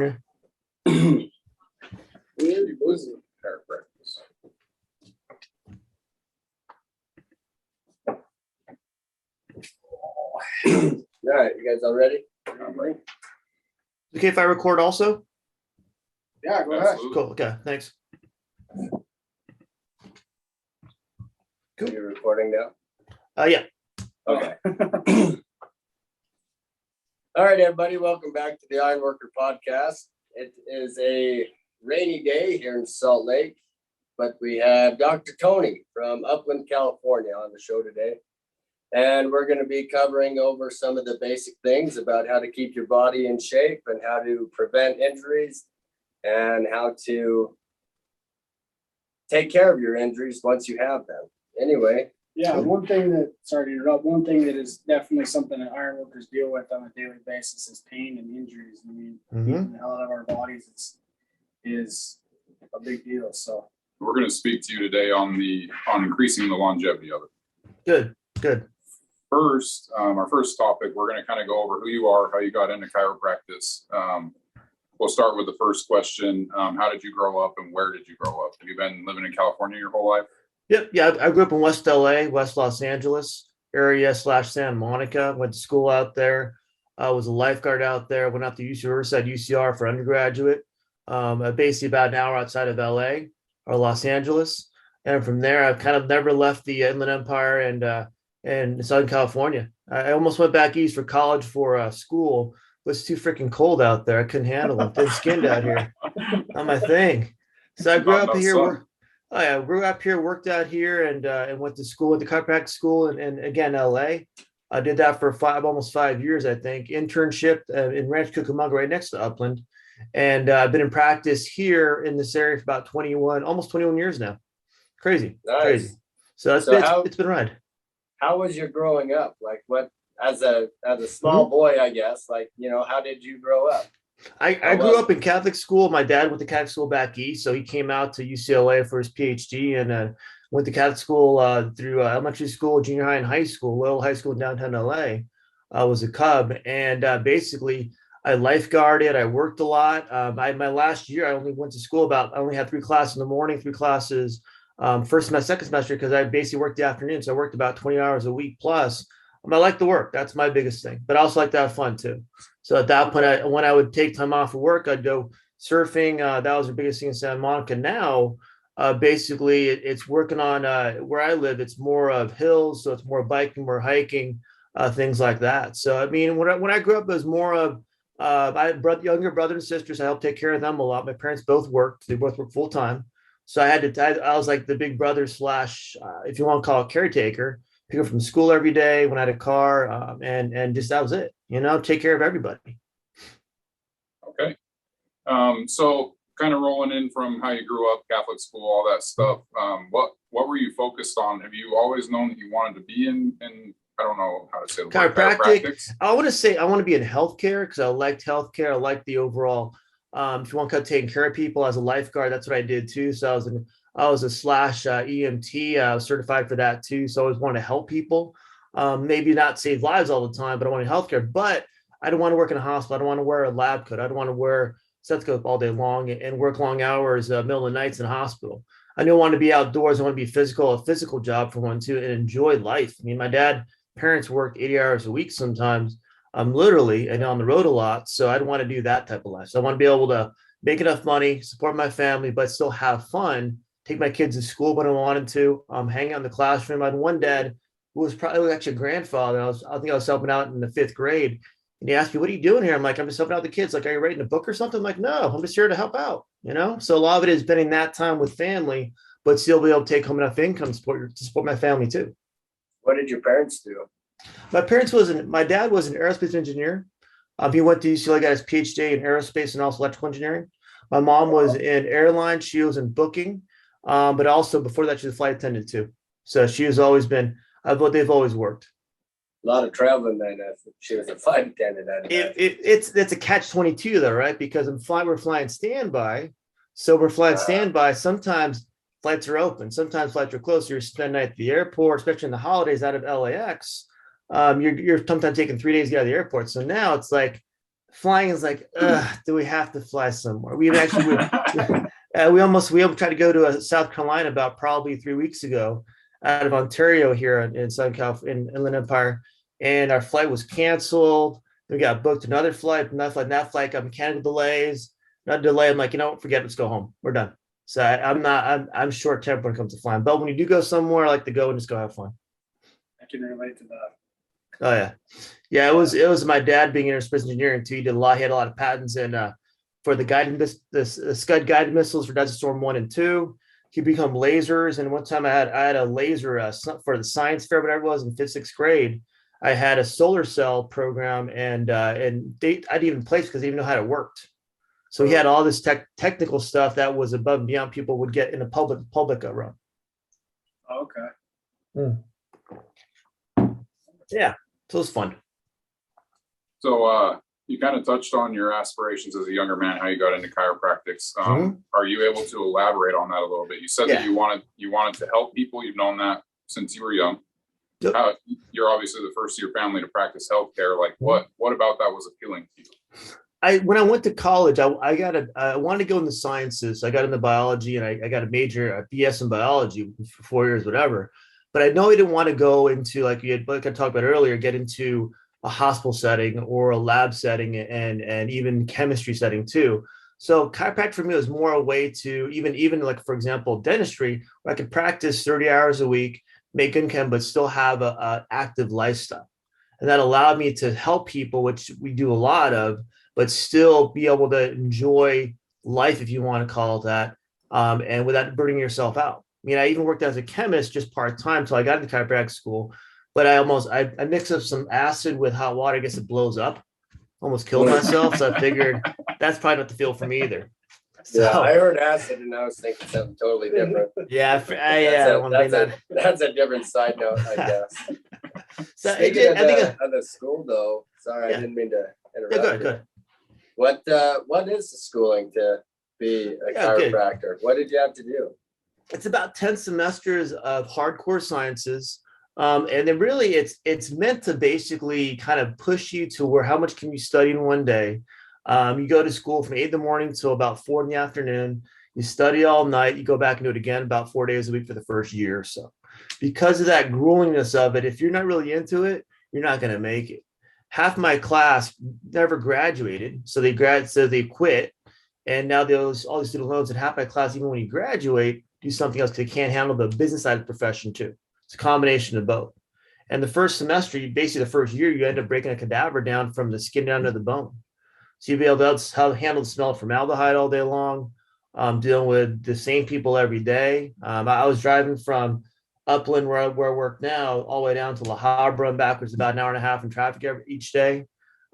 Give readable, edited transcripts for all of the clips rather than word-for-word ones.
Really busy chiropractors. All right, you guys all ready? Okay, if I record also? Yeah, go ahead. Cool. Okay, thanks. Are you recording now? Yeah. Okay. All right, everybody, welcome back to the Ironworker Podcast. It is a rainy day here in Salt Lake, but we have Dr. Tony from Upland, California on the show today. And we're going to be covering over some of the basic things about how to keep your body in shape and how to prevent injuries and how to take care of your injuries once you have them. Anyway. Yeah, one thing that is definitely something that ironworkers deal with on a daily basis is pain and injuries. I mean, keeping the hell out of our bodies is a big deal. So we're going to speak to you today on increasing the longevity of it. Good. First, our first topic, we're going to kind of go over who you are, how you got into chiropractic. We'll start with the first question. How did you grow up and where did you grow up? Have you been living in California your whole life? Yep. Yeah, I grew up in West LA, West Los Angeles area / Santa Monica. Went to school out there. I was a lifeguard out there. Went out to Riverside UCR for undergraduate. Basically about an hour outside of LA or Los Angeles. And from there, I've kind of never left the Inland Empire and Southern California. I almost went back east for college for school. It was too freaking cold out there. I couldn't handle it. Thin skinned out here. Not my thing. So I grew up here. I grew up here, worked out here, and went to school, went to chiropractic school, and again, LA. I did that for almost 5 years, I think. Internship in Ranch Cucamonga, right next to Upland, and I've been in practice here in this area for about almost 21 years now. Crazy. So it's been a ride. How was your growing up? Like, what as a small boy, I guess? Like, how did you grow up? I grew up in Catholic school. My dad went to Catholic school back east, so he came out to UCLA for his PhD and went to Catholic school through elementary school, junior high, and high school. Little high school in downtown LA. I was a Cub, and basically I lifeguarded. I worked a lot. My last year, I only went to school I only had 3 classes in the morning, 3 classes first semester, second semester, because I basically worked the afternoon. So I worked about 20 hours a week plus. I like the work. That's my biggest thing, but I also like to have fun too. So at that point, when I would take time off of work, I'd go surfing. That was the biggest thing in Santa Monica. Now, basically, it's working on where I live. It's more of hills, so it's more biking, more hiking, things like that. So I mean, when I grew up, it was more of I had younger brothers and sisters. I helped take care of them a lot. My parents both worked. They both worked full time. So I was like the big brother / if you want to call it caretaker. Pick up from school every day when I had a car, and just that was it. Take care of everybody. Okay. So kind of rolling in from how you grew up, Catholic school, all that stuff. What were you focused on? Have you always known that you wanted to be in I don't know how to say it, chiropractics? I want to be in healthcare because I liked healthcare. I liked the overall. If you want to taking care of people as a lifeguard, that's what I did too. So I was a / EMT. I was certified for that too. So I always wanted to help people. Maybe not save lives all the time, but I wanted healthcare. But I don't want to work in a hospital. I don't want to wear a lab coat. I don't want to wear stethoscope all day long and work long hours, middle of the nights in a hospital. I don't want to be outdoors. I want to be a physical job for one too, and enjoy life. I mean, my parents worked 80 hours a week sometimes. Literally and on the road a lot. So I don't want to do that type of life. So I want to be able to make enough money, support my family, but still have fun. Take my kids to school when I wanted to, hang out in the classroom. I had one dad who was probably actually a grandfather. I think I was helping out in the 5th grade. And he asked me, "What are you doing here?" I'm like, "I'm just helping out the kids." Like, "Are you writing a book or something?" I'm like, "No, I'm just here to help out." So a lot of it is spending that time with family, but still be able to take home enough income to support my family too. What did your parents do? My dad was an aerospace engineer. He went to UCLA, got his PhD in aerospace and also electrical engineering. My mom was in airlines. She was in booking. But also before that, she was a flight attendant too. So she has always been, they've always worked. A lot of traveling then. She was a flight attendant. It's a catch-22 though, right? Because we're flying standby. So we're flying standby. Sometimes flights are open. Sometimes flights are closed. So you're spending the night at the airport, especially in the holidays out of LAX. You're sometimes taking 3 days to get out of the airport. So now it's like, flying is like, do we have to fly somewhere? We actually we tried to go to South Carolina about probably 3 weeks ago out of Ontario here in Southern California, in Inland Empire, and our flight was canceled. We got booked another flight, that flight got mechanical delays, another delay. I'm like, forget it, let's go home. We're done. So I'm short tempered when it comes to flying. But when you do go somewhere, I like to go and just go have fun. I can relate to that. Oh yeah. Yeah, it was my dad being in aerospace engineering too. He had a lot of patents for the Scud guided missiles for Desert Storm 1 and 2. He become lasers. And one time I had a laser for the science fair, whatever it was in 5th, 6th grade. I had a solar cell program and I didn't even place because I didn't know how it worked. So he had all this technical stuff that was above and beyond people would get in a public realm. Okay. Yeah, so it was fun. So you kind of touched on your aspirations as a younger man, how you got into chiropractics. Are you able to elaborate on that a little bit? You said that you wanted to help people. You've known that since you were young. Yep. You're obviously the first of your family to practice healthcare. Like what about that was appealing to you? When I went to college, I wanted to go in the sciences. I got into biology and I got a BS in biology for 4 years, whatever. But I know I didn't want to go into like I talked about earlier, get into a hospital setting or a lab setting and even chemistry setting too. So chiropractic for me was more a way to even like, for example, dentistry, where I could practice 30 hours a week, make income, but still have a active lifestyle. And that allowed me to help people, which we do a lot of, but still be able to enjoy life, if you want to call it that, and without burning yourself out. I mean, I even worked as a chemist just part-time until I got into chiropractic school, but I mixed up some acid with hot water. I guess it blows up. Almost killed myself. So I figured that's probably not the field for me either. So, yeah, I heard acid and I was thinking something totally different. Yeah, that's a different side note, I guess. So Speaking of the school though, sorry, I didn't mean to interrupt. Good. What is the schooling to be a chiropractor? Good. What did you have to do? It's about 10 semesters of hardcore sciences. And then really it's meant to basically kind of push you to how much can you study in one day. You go to school from 8 in the morning till about 4 in the afternoon. You study all night. You go back and do it again about 4 days a week for the first year or so. Because of that gruelingness of it, if you're not really into it, you're not going to make it. Half my class never graduated, so they quit. And now all these student loans, and half my class, even when you graduate, do something else because they can't handle the business side of the profession too. It's a combination of both. And the first semester, basically the first year, you end up breaking a cadaver down from the skin down to the bone. So you'll be able to handle the smell of formaldehyde all day long, dealing with the same people every day. I was driving from Upland, where I work now, all the way down to La Habra and back, which is about an hour and a half in traffic each day.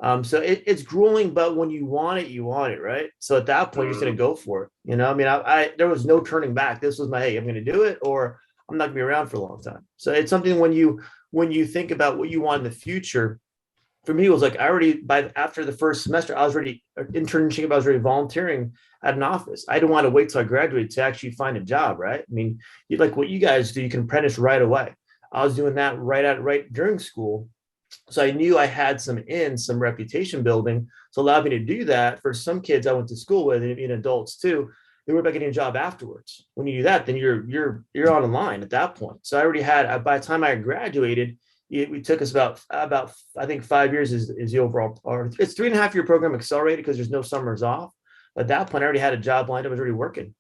So it's grueling, but when you want it, right? So at that point, you're just going to go for it. I mean, there was no turning back. This was hey, I'm going to do it, or I'm not going to be around for a long time. So it's something when you think about what you want in the future. For me, it was like after the first semester, I was already internship. I was already volunteering at an office. I didn't want to wait till I graduated to actually find a job, right? I mean, like what you guys do, you can apprentice right away. I was doing that right during school. So I knew I had some reputation building. So it allowed me to do that. For some kids I went to school with, and adults too, they were about getting a job afterwards. When you do that, then you're on a line at that point. So I already had, by the time I graduated, it took us about I think 5 years is the overall, or it's 3.5 year program accelerated because there's no summers off. At that point, I already had a job lined up. I was already working,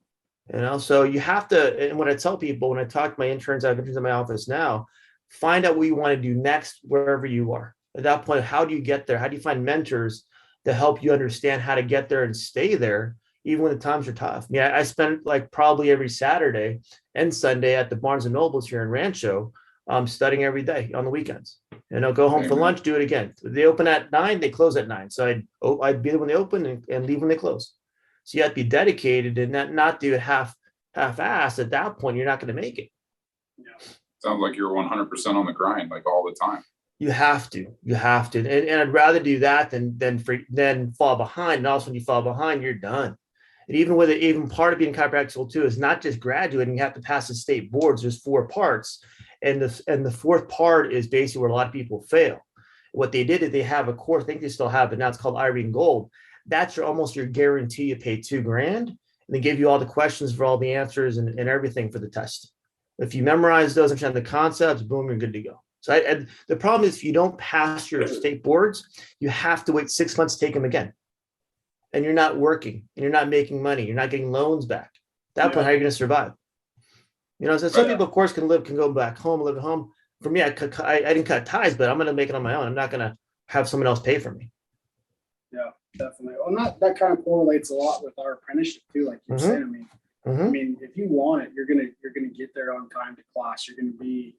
so you have to, and what I tell people when I talk to my interns, I have interns in my office now, find out what you want to do next, wherever you are. At that point, how do you get there? How do you find mentors to help you understand how to get there and stay there, even when the times are tough? I spent like probably every Saturday and Sunday at the Barnes and Nobles here in Rancho, studying every day on the weekends. Go home for lunch, do it again. They open at 9, they close at 9. So I'd be there when they open and leave when they close. So you have to be dedicated and not do it half-assed. At that point, you're not going to make it. Yeah. Sounds like you're 100% on the grind, like all the time. You have to, and I'd rather do that than fall behind. And also, when you fall behind, you're done. And even part of being chiropractic school too is not just graduating. You have to pass the state boards. There's 4 parts, and the fourth part is basically where a lot of people fail. What they did is they have a course, I think they still have it now, it's called Irene Gold. That's almost your guarantee. You pay $2,000 and they give you all the questions for all the answers and everything for the test. If you memorize those, understand the concepts, boom, you're good to go. So the problem is if you don't pass your state boards, you have to wait 6 months to take them again. And you're not working and you're not making money. You're not getting loans back. At that point, how are you going to survive? So some people, of course, can go back home, live at home. For me, I didn't cut ties, but I'm going to make it on my own. I'm not going to have someone else pay for me. Yeah, definitely. Well, that kind of correlates a lot with our apprenticeship too, like you're saying. I mean, if you want it, you're gonna get there on time to class. You're gonna be,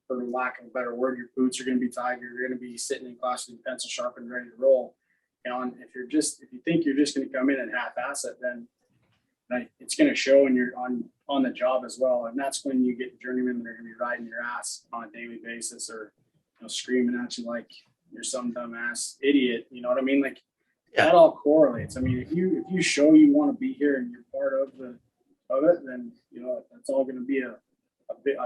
for lack of a better word, your boots are gonna be tied. You're gonna be sitting in class with your pencil sharpened, ready to roll. And if you think you're just gonna come in and half-ass it, then it's gonna show when you're on the job as well. And that's when you get journeymen that are gonna be riding your ass on a daily basis, or screaming at you like you're some dumbass idiot. You know what I mean? Like. Yeah. That all correlates. I mean, if you show you want to be here and you're part of it, then that's all going to be a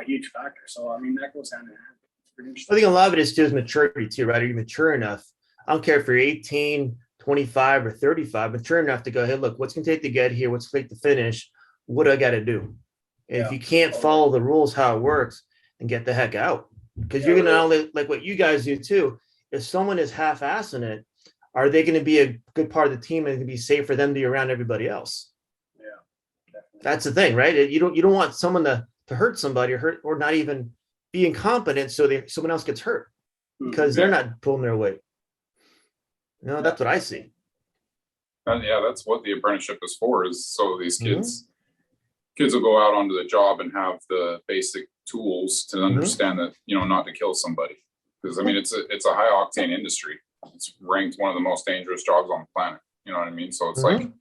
huge factor. So I mean, that goes hand in hand. It's pretty interesting. I think a lot of it is just maturity too, right? Are you mature enough? I don't care if you're 18, 25, or 35, mature enough to go, hey, look, what's going to take to get here? What's going to take to finish? What do I got to do? And if you can't follow the rules, how it works, then get the heck out. Because you're going to only, like what you guys do too. If someone is half-assing it, are they going to be a good part of the team and it can be safe for them to be around everybody else? Yeah, definitely. That's the thing, right? You don't want someone to hurt somebody or not even be incompetent so someone else gets hurt because they're not pulling their weight. That's what I see. Yeah, that's what the apprenticeship is for, is so these kids will go out onto the job and have the basic tools to understand that, not to kill somebody. Because I mean, it's a high octane industry. It's ranked one of the most dangerous jobs on the planet. You know what I mean? So it's like,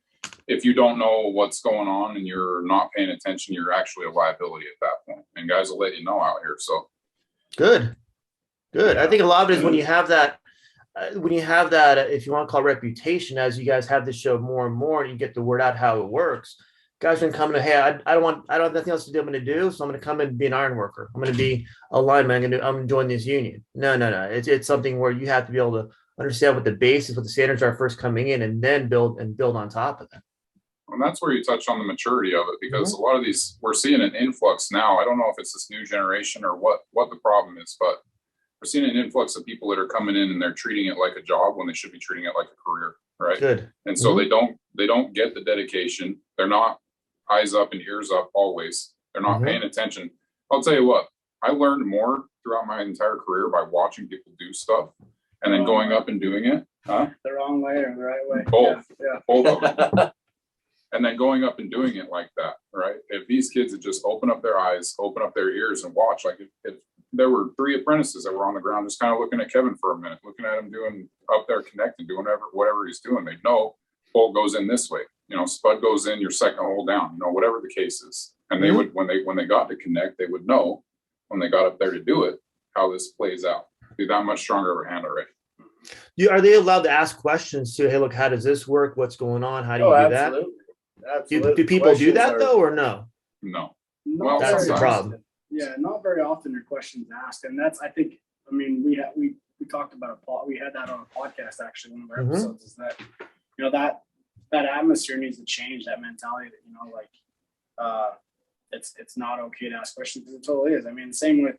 if you don't know what's going on and you're not paying attention, you're actually a liability at that point. And guys will let you know out here. So good. I think a lot of it is when you have that, if you want to call it reputation, as you guys have this show more and more, and you get the word out how it works. Guys are coming to, hey, I don't have nothing else to do. I'm going to do. So I'm going to come in and be an iron worker. I'm going to be a lineman. I'm going to join this union. No. It's something where you have to be able to understand what the basis, what the standards are first coming in, and then build on top of that. And that's where you touch on the maturity of it, because a lot of these, we're seeing an influx now. I don't know if it's this new generation or what the problem is, but we're seeing an influx of people that are coming in and they're treating it like a job when they should be treating it like a career, right? Good. And so they don't get the dedication. They're not eyes up and ears up always. They're not paying attention. I'll tell you what, I learned more throughout my entire career by watching people do stuff and then going up and doing it. The wrong way or the right way. Both. Yeah. Both of them. And then going up and doing it like that, right? If these kids would just open up their eyes, open up their ears and watch, like if there were 3 apprentices that were on the ground just kind of looking at Kevin for a minute, looking at him doing up there connecting, doing whatever he's doing, they'd know bolt goes in this way. Spud goes in your second hole down, whatever the case is. And they would, when they got to connect, they would know when they got up there to do it, how this plays out. Be that much stronger of a hand already. Are they allowed to ask questions too? Hey, look, how does this work? What's going on? How do you do absolutely. that? Absolutely. Do people do that though, or no? No. Well, that's the problem. Yeah, not very often are questions asked, and that's, I think, I mean, we talked about we had that on a podcast actually, one of our episodes, is that that atmosphere needs to change, that mentality that it's not okay to ask questions, because it totally is. I mean, same with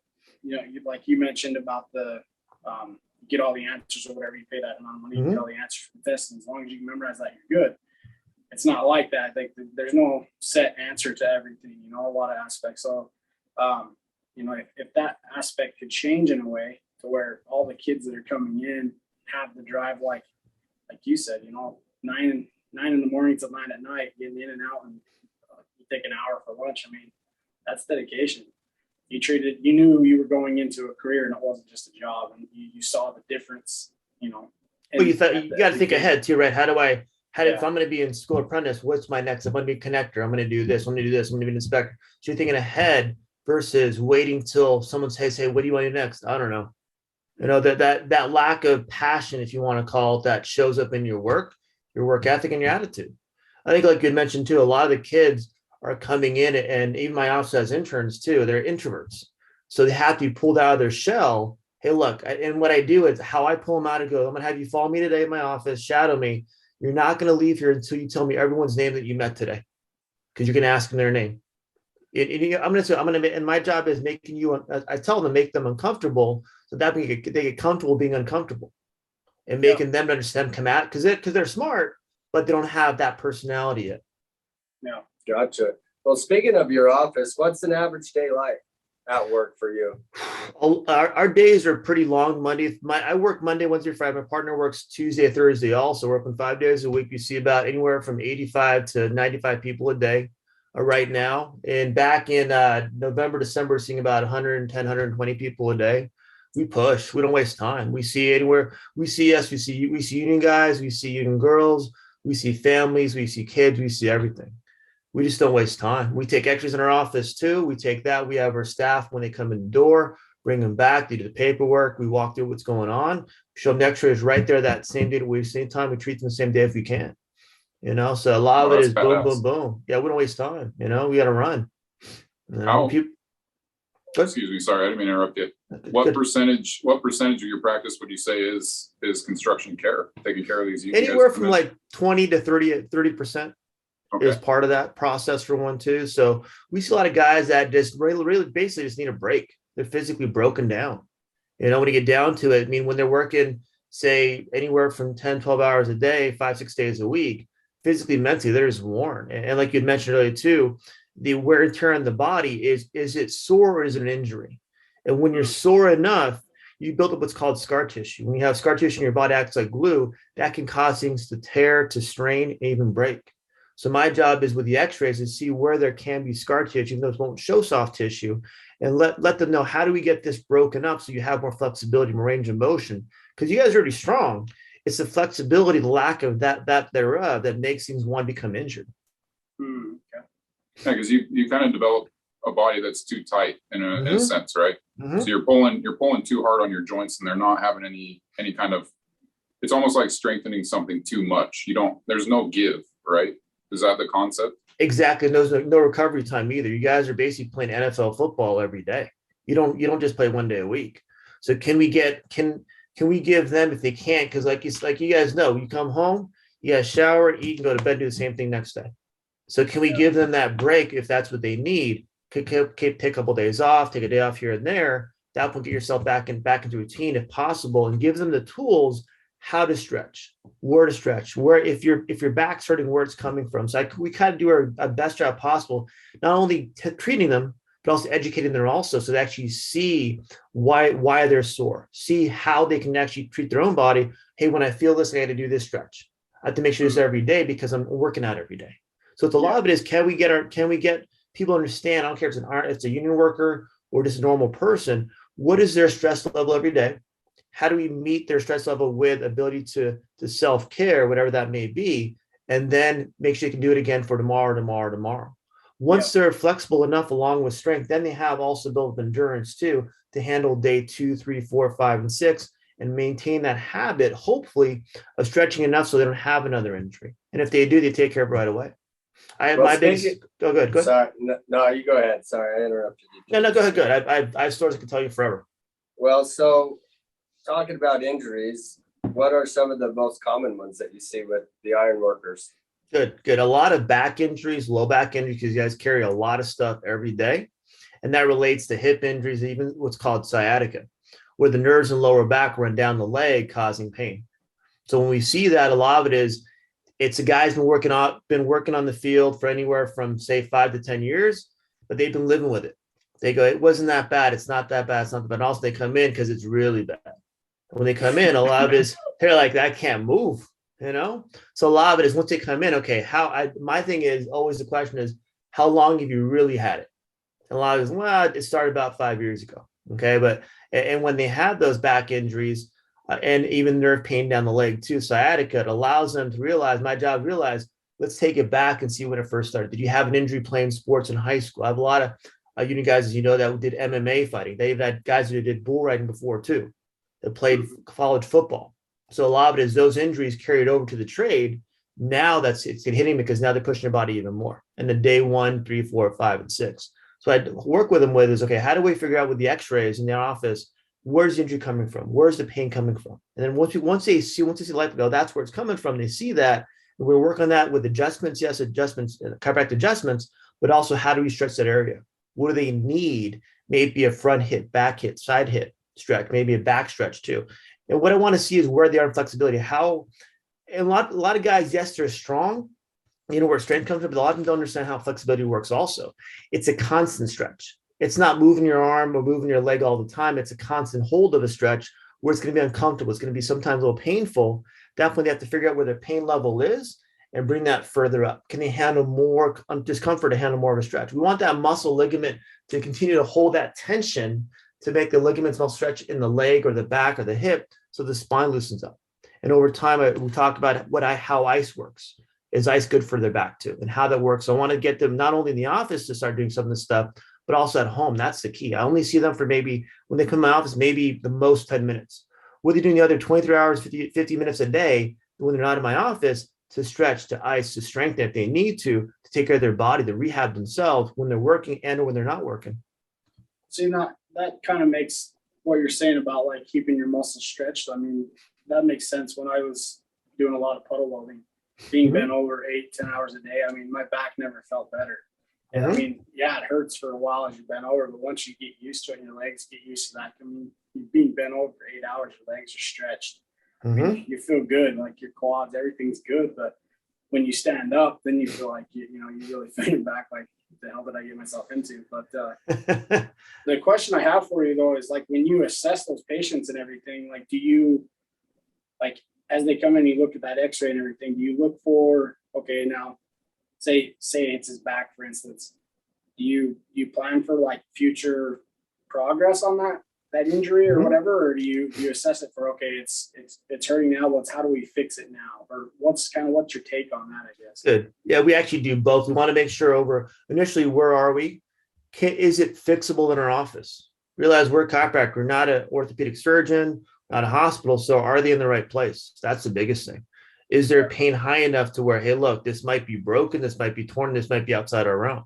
like you mentioned about the you get all the answers or whatever, you pay that amount of money, you get all the answers for the test, and as long as you can memorize that, you're good. It's not like that. I think there's no set answer to everything, a lot of aspects. So if that aspect could change in a way to where all the kids that are coming in have the drive, like you said, 9 in the morning till 9 at night, getting in and out, and you take an hour for lunch. I mean, that's dedication. You knew you were going into a career, and it wasn't just a job, and you saw the difference, Well, you got to think ahead too, right? If I'm going to be in school apprentice, what's my next? I'm going to be a connector. I'm going to do this. I'm going to do this. I'm going to be an inspector. So you're thinking ahead versus waiting till someone says, hey, what do you want to do next? I don't know. That lack of passion, if you want to call it, that shows up in your work ethic, and your attitude. I think, like you mentioned too, a lot of the kids are coming in, and even my office has interns too, they're introverts. So they have to be pulled out of their shell Hey, look, and what I do is how I pull them out and go, I'm going to have you follow me today in my office, shadow me. You're not going to leave here until you tell me everyone's name that you met today, because you're going to ask them their name. And my job is making you, I tell them to make them uncomfortable so that they get comfortable being uncomfortable and making them understand, come at, because they're smart, but they don't have that personality yet. Yeah. Gotcha. Well, speaking of your office, what's an average day like at work for you? Our days are pretty long. I work Monday, Wednesday, Friday. My partner works Tuesday, Thursday also. We're open 5 days a week. You see about anywhere from 85 to 95 people a day right now. And back in November, December, seeing about 110, 120 people a day. We push. We don't waste time. We see anywhere. We see union guys. We see union girls. We see families. We see kids. We see everything. We just don't waste time. We take x-rays in our office too. We take that. We have our staff when they come in the door, bring them back. They do the paperwork. We walk through what's going on. Show them the x-rays right there that same day. Same time. We treat them the same day if we can. So a lot of it is boom, boom, boom. Yeah, we don't waste time. We got to run. Excuse me, sorry, I didn't mean to interrupt you. What percentage of your practice would you say is construction care, taking care of these? Anywhere from like 20 to 30%. Okay. Is part of that process for one too. So we see a lot of guys that just really basically just need a break. They're physically broken down. When you get down to it, I mean, when they're working, say anywhere from 10, 12 hours a day, 5, 6 days a week, physically, mentally, they're just worn. And like you mentioned earlier too, the wear and tear on the body is it sore or is it an injury? And when you're sore enough, you build up what's called scar tissue. When you have scar tissue in your body acts like glue, that can cause things to tear, to strain, and even break. So my job is with the x-rays to see where there can be scar tissue, even though it won't show soft tissue, and let them know, how do we get this broken up so you have more flexibility, more range of motion? Because you guys are already strong. It's the flexibility, the lack of that thereof that makes things one become injured. Yeah, because you kind of develop a body that's too tight in a sense, right? So you're pulling too hard on your joints, and they're not having any kind of. It's almost like strengthening something too much. There's no give, right? Is that the concept? Exactly. There's no recovery time either. You guys are basically playing NFL football every day. You don't just play 1 day a week. So can we give them, if they can't, because like you guys know, you come home, you guys shower, eat, and go to bed, do the same thing next day. So can we give them that break if that's what they need? Take a couple of days off, take a day off here and there. That will get yourself back into routine if possible, and give them the tools how to stretch, where to stretch, where if your back's hurting, where it's coming from. So we kind of do our best job possible, not only treating them, but also educating them also, so they actually see why they're sore, see how they can actually treat their own body. Hey, when I feel this, I got to do this stretch. I have to make sure this every day because I'm working out every day. So it's a lot of it is, can we get people to understand? I don't care if it's a union worker or just a normal person. What is their stress level every day? How do we meet their stress level with ability to self-care, whatever that may be, and then make sure you can do it again for tomorrow. Once they're flexible enough along with strength, then they have also built endurance too to handle day 2, 3, 4, 5, and 6 and maintain that habit, hopefully, of stretching enough so they don't have another injury. And if they do, they take care of it right away. Go ahead. Sorry, no, you go ahead. Sorry, I interrupted you. No, go ahead. Good. I have stories I can tell you forever. Well, so talking about injuries, what are some of the most common ones that you see with the iron workers? Good. A lot of back injuries, low back injuries, because you guys carry a lot of stuff every day. And that relates to hip injuries, even what's called sciatica, where the nerves in lower back run down the leg, causing pain. So when we see that, a lot of it is, it's a guy's been working on the field for anywhere from, say, 5 to 10 years, but they've been living with it. They go, it wasn't that bad. It's not that bad. It's not that bad. And also they come in because it's really bad. When they come in, a lot of it is, they're like, I can't move, So a lot of it is once they come in, okay, my thing is always the question is, how long have you really had it? And a lot of it is, well, it started about 5 years ago. Okay. And when they have those back injuries and even nerve pain down the leg too, sciatica, it allows them to realize, let's take it back and see when it first started. Did you have an injury playing sports in high school? I have a lot of union guys, as you know, that did MMA fighting. They've had guys who did bull riding before too, that played college football. So a lot of it is those injuries carried over to the trade. Now it's hitting because now they're pushing their body even more. And then day 1, 3, 4, 5, and 6. So I work with them with is, okay, how do we figure out with the x-rays in the office, where's the injury coming from? Where's the pain coming from? And then once they see the light, go, that's where it's coming from. They see that. And we work on that with adjustments, yes, adjustments, chiropractic adjustments, but also how do we stretch that area? What do they need? Maybe a front hit, back hit, side hit stretch, maybe a back stretch too. And what I want to see is where they are in flexibility. How, and a lot of guys, yes, they're strong, where strength comes from, but a lot of them don't understand how flexibility works also. It's a constant stretch. It's not moving your arm or moving your leg all the time. It's a constant hold of a stretch where it's going to be uncomfortable. It's going to be sometimes a little painful. Definitely they have to figure out where their pain level is and bring that further up. Can they handle more discomfort to handle more of a stretch? We want that muscle ligament to continue to hold that tension to make the ligaments muscle stretch in the leg or the back or the hip so the spine loosens up. And over time, we talked about how ice works. Is ice good for their back too? And how that works. So I want to get them not only in the office to start doing some of this stuff, but also at home. That's the key. I only see them for maybe, when they come to my office, maybe the most 10 minutes. What are they doing the other 23 hours, 50 minutes a day when they're not in my office to stretch, to ice, to strengthen if they need to take care of their body, to rehab themselves when they're working and when they're not working. See, that kind of makes what you're saying about like keeping your muscles stretched. I mean, that makes sense. When I was doing a lot of puddle welding, being bent over 8-10 hours a day, I mean, my back never felt better. And I mean, yeah, it hurts for a while as you bend over, but once you get used to it and your legs get used to that, I mean, being bent over for 8 hours, your legs are stretched. I mean, you feel good, like your quads, everything's good. But when you stand up, then you feel like, you really think back, like, what the hell did I get myself into? But the question I have for you, though, is like when you assess those patients and everything, like, do you, like, as they come in, you look at that x-ray and everything, do you look for, okay, now say it's his back, for instance, do you plan for like future progress on that injury or whatever, or do you assess it for, okay, it's hurting now, how do we fix it now? Or what's your take on that, I guess? Good. Yeah, we actually do both. We want to make sure initially, where are we? Is it fixable in our office? Realize we're a chiropractor, we're not an orthopedic surgeon, not a hospital. So are they in the right place? That's the biggest thing. Is their pain high enough to where, hey, look, this might be broken, this might be torn, this might be outside our realm.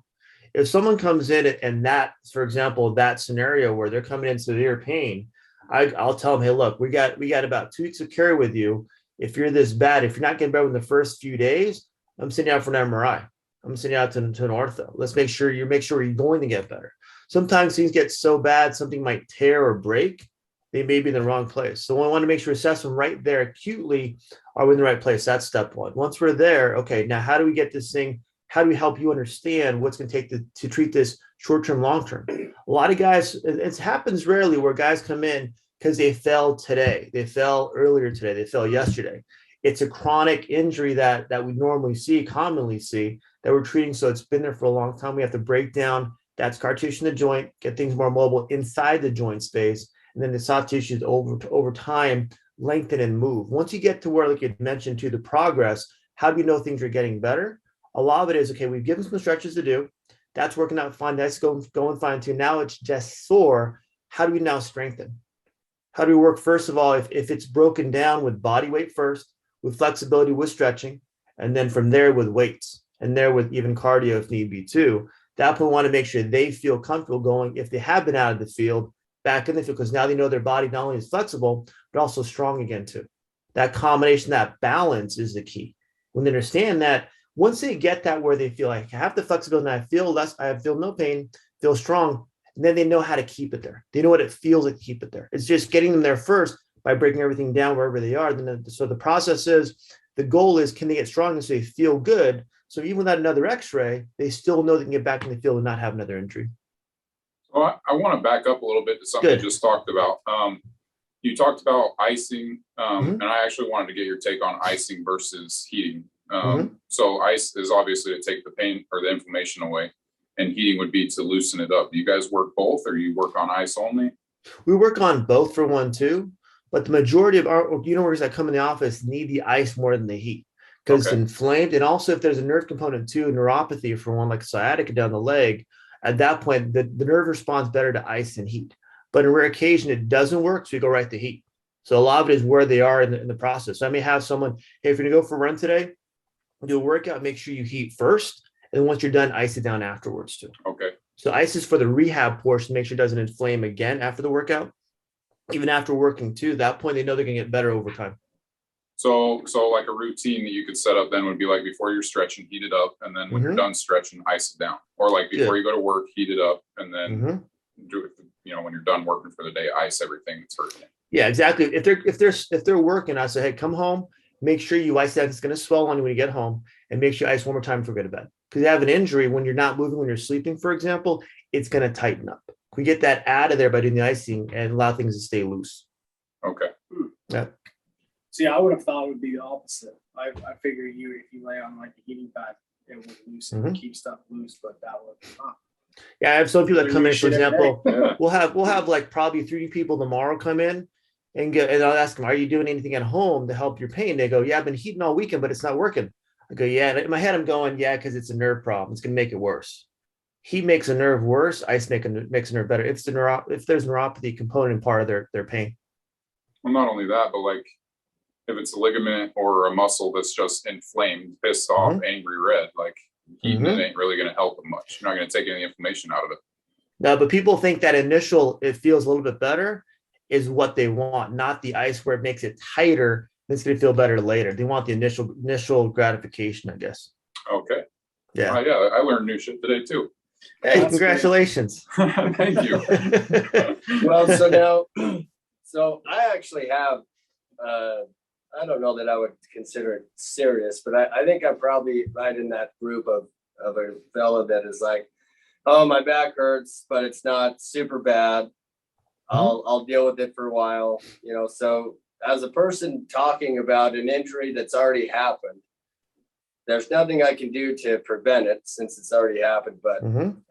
If someone comes in and that, for example, that scenario where they're coming in severe pain, I'll tell them, hey, look, we got about 2 weeks of care with you. If you're this bad, if you're not getting better in the first few days, I'm sending you out for an MRI. I'm sending you out to an ortho. Let's make sure you're going to get better. Sometimes things get so bad, something might tear or break. They may be in the wrong place. So we want to make sure assess them right there acutely. Are we in the right place? That's step one. Once we're there, okay, now how do we get this thing? How do we help you understand what's going to take to treat this short-term, long-term? A lot of guys, it happens rarely where guys come in because they fell today. They fell earlier today. They fell yesterday. It's a chronic injury that we commonly see, that we're treating. So it's been there for a long time. We have to break down that scar tissue in the joint, get things more mobile inside the joint space. And then the soft tissues over time lengthen and move. Once you get to where, like you mentioned, to the progress, how do we know things are getting better? A lot of it is, okay, we've given some stretches to do. That's working out fine. That's going fine too. Now it's just sore. How do we now strengthen? How do we work, first of all, if it's broken down with body weight first, with flexibility, with stretching, and then from there with weights, and there with even cardio if need be too. That point, we want to make sure they feel comfortable going, if they have been out of the field, back in the field, because now they know their body not only is flexible, but also strong again too. That combination, that balance is the key. When they understand that, once they get that where they feel like I have the flexibility and I feel no pain, feel strong, and then they know how to keep it there. They know what it feels like to keep it there. It's just getting them there first by breaking everything down wherever they are. So the process is, the goal is, can they get strong so they feel good? So even without another x-ray, they still know they can get back in the field and not have another injury. So I want to back up a little bit to something you just talked about. You talked about icing, and I actually wanted to get your take on icing versus heating. So ice is obviously to take the pain or the inflammation away, and heating would be to loosen it up. Do you guys work both, or you work on ice only? We work on both for one too, but the majority of our workers that come in the office need the ice more than the heat, because it's inflamed. And also if there's a nerve component too, neuropathy for one, like sciatica down the leg, at that point, the nerve responds better to ice than heat. But on rare occasion, it doesn't work, so we go right to heat. So a lot of it is where they are in the process. So I may have someone, hey, if you're going to go for a run today, do a workout, make sure you heat first. And then once you're done, ice it down afterwards too. Okay. So ice is for the rehab portion, make sure it doesn't inflame again after the workout. even after working too. At that point, they know they're gonna get better over time. So like a routine that you could set up then would be like before you're stretching, heat it up, and then when you're done stretching, ice it down. Or like before you go to work, heat it up, and then do it. When you're done working for the day, ice everything that's hurting. Yeah, exactly. If they're working, I say, hey, come home, make sure you ice that. It's going to swell on you when you get home, and make sure you ice one more time before you go to bed. Because you have an injury when you're not moving, when you're sleeping, for example, it's going to tighten up. We get that out of there by doing the icing and allow things to stay loose. Okay. Yeah. See, I would have thought it would be the opposite. I figure if you lay on like a heating pad, it would loosen and keep stuff loose, but that would Yeah, I have some people that come in, for example, Yeah. we'll have like probably 3 people tomorrow come in and I'll ask them, are you doing anything at home to help your pain? They go, yeah, I've been heating all weekend, but it's not working. I go, yeah. And in my head, I'm going, yeah, because it's a nerve problem. It's going to make it worse. Heat makes a nerve worse. Ice makes a nerve better. If there's neuropathy component part of their pain. Well, not only that, but like if it's a ligament or a muscle that's just inflamed, pissed off, angry red, like heating it ain't really going to help them much. You're not going to take any inflammation out of it. No, but people think that it feels a little bit better is what they want, not the ice where it makes it tighter. It's going to feel better later. They want the initial gratification, I guess. Okay. Yeah. I learned new shit today too. Hey, congratulations. Thank you. Well, so I actually have, I don't know that I would consider it serious, but I think I'm probably right in that group of a fella that is like, oh, my back hurts, but it's not super bad. I'll deal with it for a while, so as a person talking about an injury that's already happened, there's nothing I can do to prevent it since it's already happened. But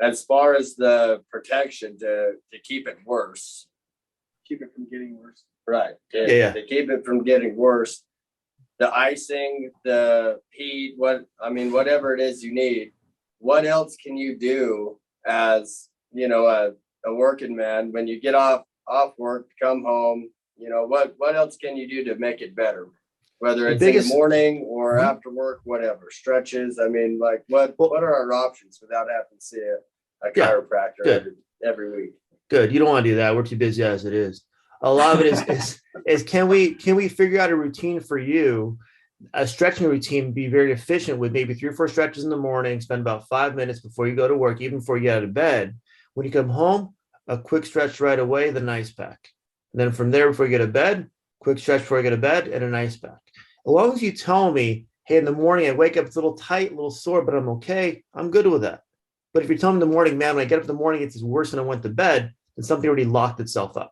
as far as the protection to keep it worse, keep it from getting worse. right? Yeah. To keep it from getting worse, the icing, the heat, whatever it is you need. What else can you do as a working man when you get off work, come home? What else can you do to make it better? Whether it's in the morning or after work, whatever, stretches. What are our options without having to see a chiropractor every week? Good. You don't want to do that. We're too busy as it is. A lot of it is can we figure out a routine for you, a stretching routine, be very efficient with maybe 3 or 4 stretches in the morning, spend about 5 minutes before you go to work, even before you get out of bed. When you come home, a quick stretch right away, then an ice pack. And then from there, before you get to bed, quick stretch before you get to bed and an ice pack. As long as you tell me, hey, in the morning, I wake up, it's a little tight, a little sore, but I'm okay, I'm good with that. But if you're telling me in the morning, man, when I get up in the morning, it's worse than I went to bed, then something already locked itself up.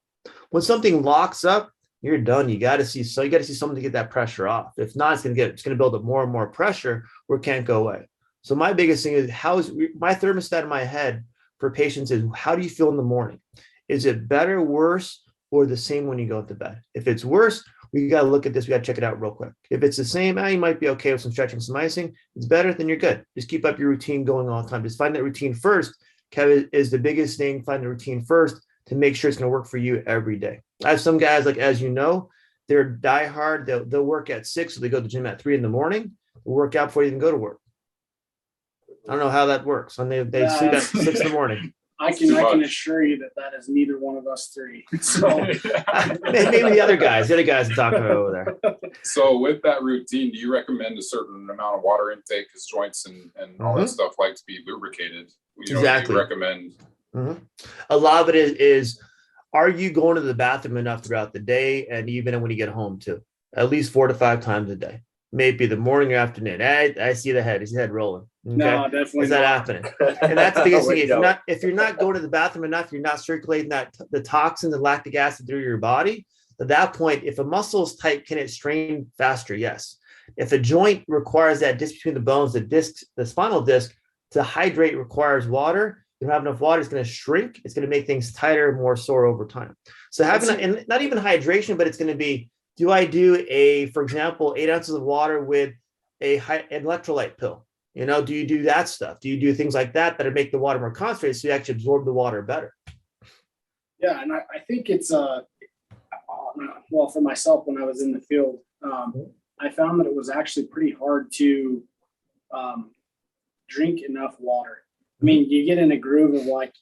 When something locks up, you're done. You got to see something to get that pressure off. If not, it's going to build up more and more pressure where it can't go away. So my biggest thing is my thermostat in my head for patients is, how do you feel in the morning? Is it better, worse, or the same when you go to bed? If it's worse, we got to look at this. We got to check it out real quick. If it's the same, you might be okay with some stretching, some icing. It's better, then you're good. Just keep up your routine going all the time. Just find that routine first. Kevin, is the biggest thing. Find the routine first to make sure it's going to work for you every day. I have some guys, like, as you know, they're diehard. They'll work at 6, so they go to the gym at 3 in the morning. They'll work out before you even go to work. I don't know how that works. And they sleep at 6 in the morning. I can assure you that is neither one of us 3. So maybe the other guys are talking about over there. So with that routine, do you recommend a certain amount of water intake, because joints and all that stuff like to be lubricated? Exactly. Do you recommend? A lot of it is, are you going to the bathroom enough throughout the day, and even when you get home too? At least 4 to 5 times a day. Maybe the morning or afternoon. I see the head. Is the head rolling? Okay? No, definitely. Is that happening? And that's the biggest thing. If you're not going to the bathroom enough, you're not circulating the toxins and lactic acid through your body. At that point, if a muscle is tight, can it strain faster? Yes. If a joint requires that disc between the bones, the spinal disc, to hydrate requires water. You don't have enough water, it's going to shrink. It's going to make things tighter, more sore over time. So and not even hydration, but it's going to be, do I do for example, 8 ounces of water with an electrolyte pill? Do you do that stuff? Do you do things like that make the water more concentrated so you actually absorb the water better? Yeah, and I think it's well, for myself, when I was in the field, I found that it was actually pretty hard to drink enough water. I mean, you get in a groove of like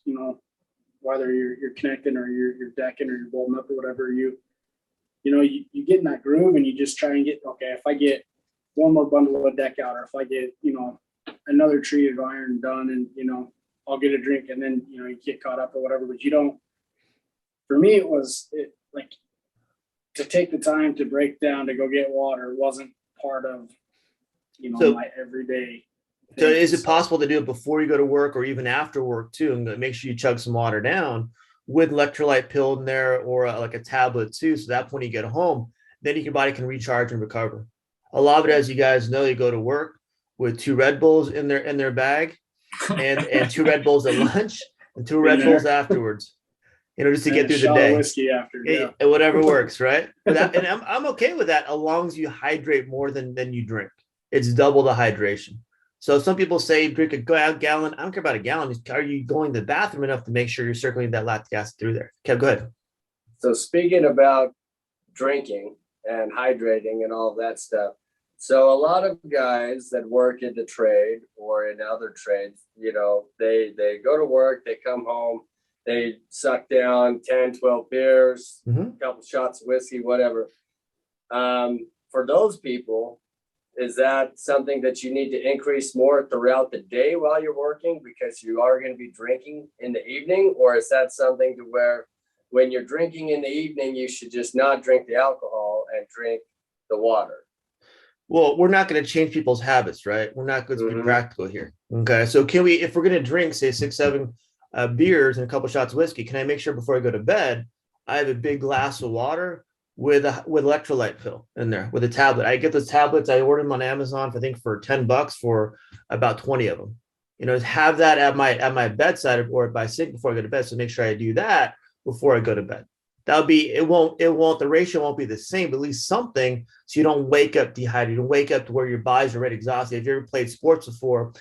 whether you're connecting or you're decking or you're bolting up or whatever, you get in that groove and you just try and get, okay, if I get one more bundle of deck out, or if I get, another treated iron done, and, I'll get a drink, and then, you get caught up or whatever, but you don't, for me, it was like to take the time to break down to go get water wasn't part of, So- my everyday. So thing. is it possible to do it before you go to work or even after work too, and make sure you chug some water down with electrolyte pill in there, or like a tablet too, so that when you get home, then your body can recharge and recover. A lot of it, as you guys know, you go to work with 2 Red Bulls in their bag, and 2 Red Bulls at lunch and 2 Red Bulls afterwards, just to get through the Shot of day. whiskey after, yeah. And whatever works, right? And I'm okay with that, as long as you hydrate more than you drink. It's double the hydration. So some people say drink a gallon. I don't care about a gallon. Are you going to the bathroom enough to make sure you're circulating that lactic acid through there? Okay, go ahead. So speaking about drinking and hydrating and all of that stuff. So a lot of guys that work in the trade or in other trades, they go to work, they come home, they suck down 10, 12 beers, a couple shots of whiskey, whatever. For those people, is that something that you need to increase more throughout the day while you're working because you are going to be drinking in the evening? Or is that something to where when you're drinking in the evening, you should just not drink the alcohol and drink the water? Well, we're not going to change people's habits, right? We're not going to be practical here. Okay. So can we, if we're going to drink, say 6, 7 beers and a couple shots of whiskey, can I make sure before I go to bed, I have a big glass of water with electrolyte pill in there, with a tablet? I get those tablets. I order them on Amazon, for $10 for about 20 of them. Have that at my bedside or by sink before I go to bed. So make sure I do that before I go to bed. That'll be, the ratio won't be the same, but at least something, so you don't wake up dehydrated, you don't wake up to where your body's already exhausted. If you ever played sports before,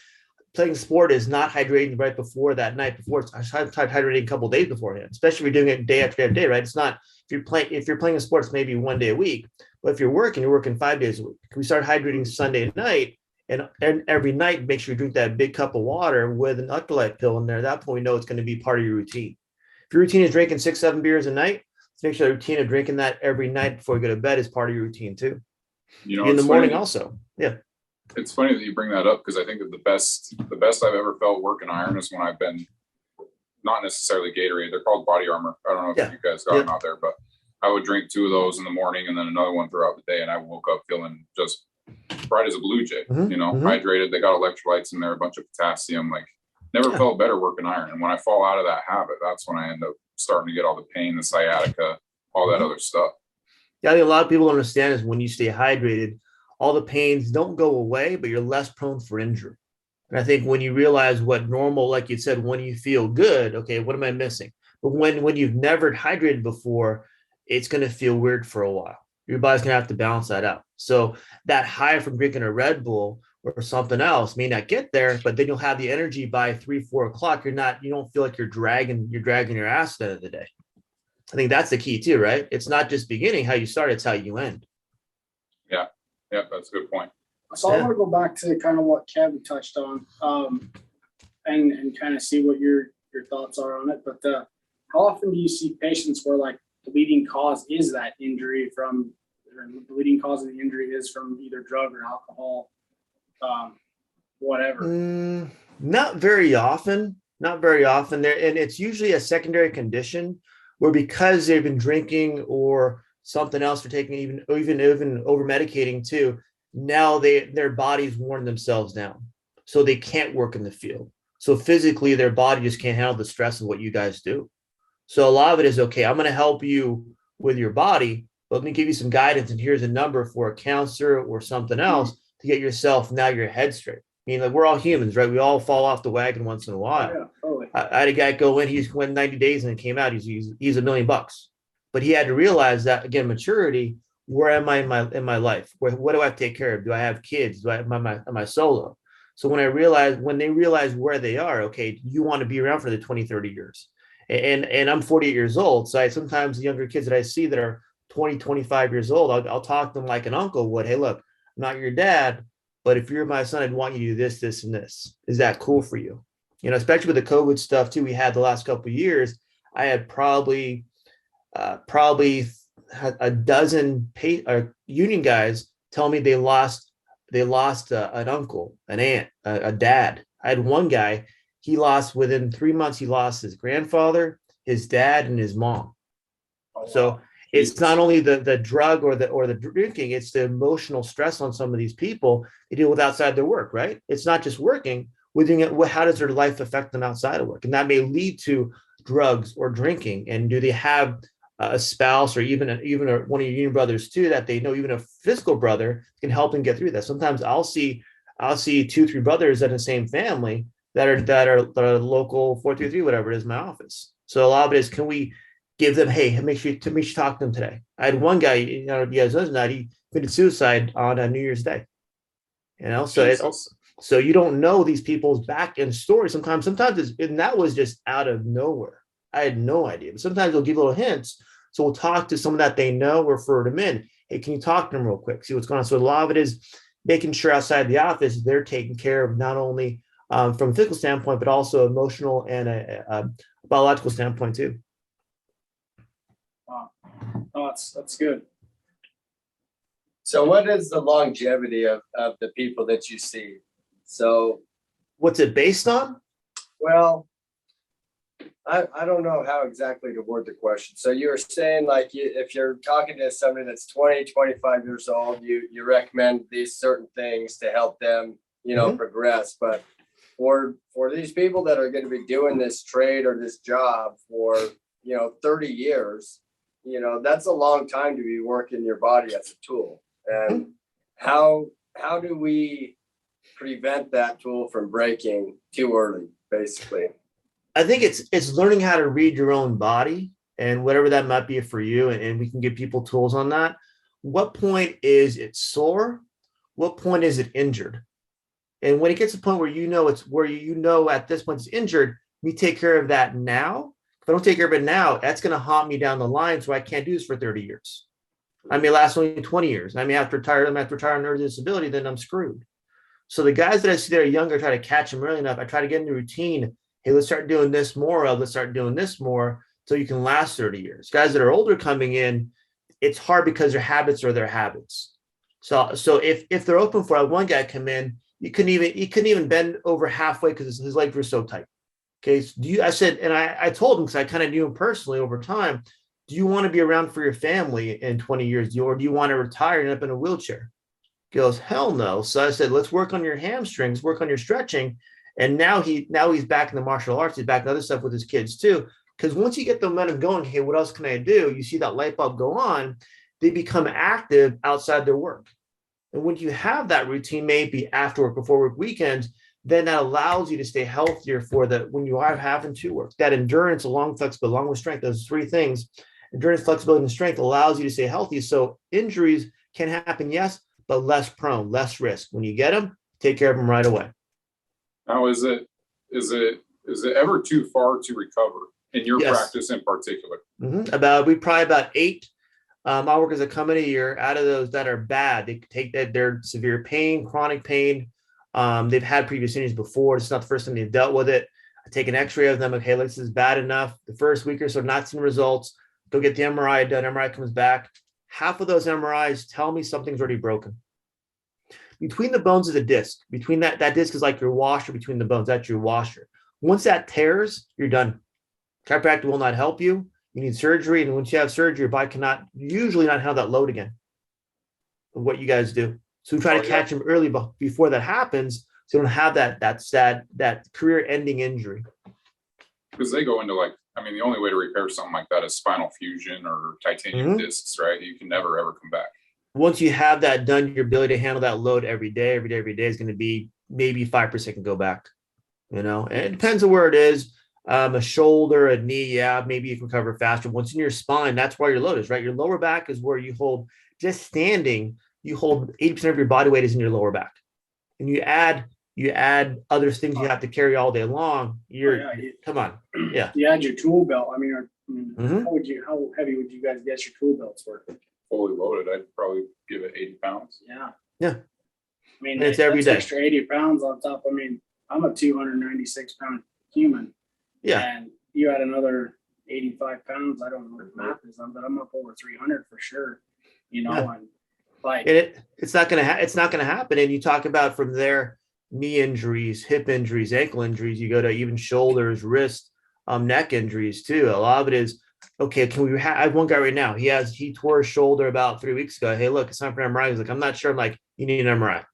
playing sport is not hydrating right before that night before. It's hydrating a couple of days beforehand, especially if you're doing it day after day, right? It's not, if you're playing a sport, it's maybe 1 day a week, but if you're working 5 days a week. We start hydrating Sunday night, and every night, make sure you drink that big cup of water with an electrolyte pill in there. At that point, we know it's going to be part of your routine. If your routine is drinking 6, 7 beers a night, make sure the routine of drinking that every night before you go to bed is part of your routine too. In the morning also. Yeah. It's funny that you bring that up, because I think that the best I've ever felt working iron is when I've been, not necessarily Gatorade, they're called Body Armor. I don't know if you guys got them out there, but I would drink 2 of those in the morning and then another one throughout the day. And I woke up feeling just bright as a blue jay, hydrated. They got electrolytes in there, a bunch of potassium, never felt better working iron. And when I fall out of that habit, that's when I end up starting to get all the pain, the sciatica, all that other stuff. Yeah, I think a lot of people don't understand is when you stay hydrated, all the pains don't go away, but you're less prone for injury. And I think when you realize what normal, like you said, when you feel good, okay, what am I missing? But when you've never hydrated before, it's going to feel weird for a while. Your body's going to have to balance that out. So that high from drinking a Red Bull or something else may not get there, but then you'll have the energy by 3, 4 o'clock. You don't feel like you're dragging your ass at the end of the day. I think that's the key too, right? It's not just beginning how you start, it's how you end. Yeah, that's a good point. So I want to go back to kind of what Kevin touched on, and kind of see what your thoughts are on it. But how often do you see patients where the leading cause is that injury or the leading cause of the injury is from either drug or alcohol, whatever? Not very often. Not very often. There, and it's usually a secondary condition where, because they've been drinking or something else, they're taking even over medicating too. Now their bodies worn themselves down, so they can't work in the field. So physically, their body just can't handle the stress of what you guys do. So a lot of it is, okay, I'm going to help you with your body, but let me give you some guidance, and here's a number for a counselor or something else to get yourself now your head straight. I mean, we're all humans, right? We all fall off the wagon once in a while. Yeah, totally. I had a guy go in, he's went 90 days and then came out, he's $1 million. But he had to realize that, again, maturity, where am I in my life? What do I have to take care of? Do I have kids? Am I solo? So when they realize where they are, okay, you want to be around for the 20, 30 years. And I'm 48 years old. So sometimes the younger kids that I see that are 20, 25 years old, I'll talk to them like an uncle would. Hey, look, I'm not your dad, but if you're my son, I'd want you to do this, this, and this. Is that cool for you? Especially with the COVID stuff too, we had the last couple of years, I had probably had a dozen union guys tell me they lost an uncle, an aunt, a dad. I had one guy, he lost within 3 months, he lost his grandfather, his dad, and his mom. Oh, So wow. it's not only the drug or the drinking, it's the emotional stress on some of these people they deal with outside their work, right? It's not just working. How does their life affect them outside of work? And that may lead to drugs or drinking. And do they have a spouse or even one of your union brothers too, that they know, even a physical brother can help them get through that? Sometimes I'll see 2-3 brothers in the same family that are local 433, whatever it is, my office. So a lot of it is, can we give them, hey, make sure you talk to them today. I had one guy, you know, you guys know that he committed suicide on New Year's Day. You know, so you don't know these people's back end story. Sometimes and that was just out of nowhere. I had no idea. But sometimes they'll give little hints. So we'll talk to someone that they know, refer them in. Hey, can you talk to them real quick? See what's going on. So a lot of it is making sure outside the office they're taken care of, not only from a physical standpoint, but also emotional and a biological standpoint too. Wow. Oh, that's good. So what is the longevity of the people that you see? So what's it based on? Well, I don't know how exactly to word the question. So you were saying, like, if you're talking to somebody that's 20, 25 years old, you recommend these certain things to help them, you know, progress. But for these people that are going to be doing this trade or this job for, you know, 30 years, you know, that's a long time to be working your body as a tool. And how do we prevent that tool from breaking too early, basically? I think it's learning how to read your own body and whatever that might be for you. And we can give people tools on that. What point is it sore? What point is it injured? And when it gets to the point where at this point it's injured, we take care of that now. If I don't take care of it now, that's going to haunt me down the line. So I can't do this for 30 years. I may last only 20 years. I may have to retire on early disability, then I'm screwed. So the guys that I see that are younger, I try to catch them early enough. I try to get in the routine. Hey, let's start doing this more. Let's start doing this more so you can last 30 years. Guys that are older coming in, it's hard because their habits are their habits. So if they're open for it, one guy come in, he couldn't even bend over halfway because his legs were so tight. Okay, so I said, and I told him, because I kind of knew him personally over time, do you want to be around for your family in 20 years, or do you want to retire and end up in a wheelchair? He goes, hell no. So I said, let's work on your hamstrings, work on your stretching. And now he's back in the martial arts. He's back in other stuff with his kids too. Because once you get the momentum going, hey, what else can I do? You see that light bulb go on, they become active outside their work. And when you have that routine, maybe after work, before work, weekends, then that allows you to stay healthier when you are having to work. That endurance, along flexibility, along with strength, those three things, endurance, flexibility, and strength, allows you to stay healthy. So injuries can happen, yes, but less prone, less risk. When you get them, take care of them right away. Now, is it ever too far to recover in your practice in particular? About 8 my workers that come in a year. Out of those that are bad, they take that they're severe pain, chronic pain. They've had previous injuries before. It's not the first time they've dealt with it. I take an x-ray of them. Okay, this is bad enough. The first week or so, not seeing results. Go get the MRI done. MRI comes back. Half of those MRIs tell me something's already broken. Between the bones is a disc. Between that disc is like your washer between the bones. That's your washer. Once that tears, you're done. Chiropractor will not help you. You need surgery. And once you have surgery, your body cannot usually not handle that load again of what you guys do. So we try to catch them early before that happens, so you don't have that career-ending injury. Because they go into the only way to repair something like that is spinal fusion or titanium discs, right? You can never, ever come back. Once you have that done, your ability to handle that load every day is going to be maybe 5% can go back, and it depends on where it is. A shoulder, a knee, maybe you can recover faster. Once in your spine, that's where your load is, right? Your lower back is where you hold, just standing, you hold 80% of your body weight is in your lower back. And you add other things you have to carry all day long. Come on. Yeah. You add your tool belt. How heavy would you guys guess your tool belts were? Fully loaded, I'd probably give it 80 pounds. Yeah. And it's every day. Extra 80 pounds on top. I'm a 296 pound human. Yeah. And you add another 85 pounds. I don't know what the math is on, but I'm up over 300 for sure, Yeah. and like, it's not going to happen. And you talk about from there, knee injuries, hip injuries, ankle injuries, you go to even shoulders, wrist, neck injuries too. A lot of it is, okay, I have one guy right now. He tore his shoulder about 3 weeks ago. Hey, look, it's time for an MRI. He's like, I'm not sure. I'm like, you need an MRI.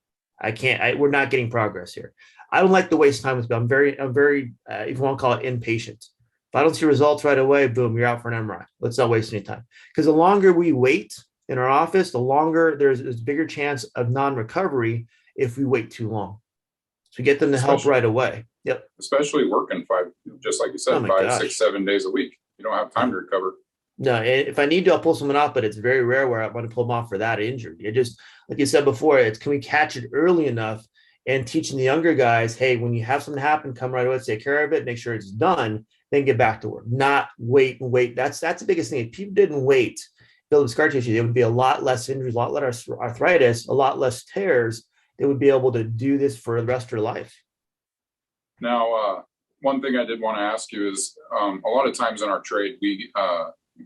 We're not getting progress here. I don't like to waste time with people. I'm very, if you want to call it, impatient. If I don't see results right away, boom, you're out for an MRI. Let's not waste any time. Because the longer we wait in our office, the longer there's a bigger chance of non-recovery if we wait too long. So get them to help right away. Yep. Especially working just like you said, 5, 6, 7 days a week. You don't have time to recover. No, if I need to, I'll pull someone off, but it's very rare where I want to pull them off for that injury. It just, like you said before, can we catch it early enough, and teaching the younger guys, hey, when you have something happen, come right away, take care of it, make sure it's done, then get back to work. Not wait. That's the biggest thing. If people didn't wait, build up scar tissue, there would be a lot less injuries, a lot less arthritis, a lot less tears. They would be able to do this for the rest of their life. Now, one thing I did want to ask you is a lot of times in our trade, we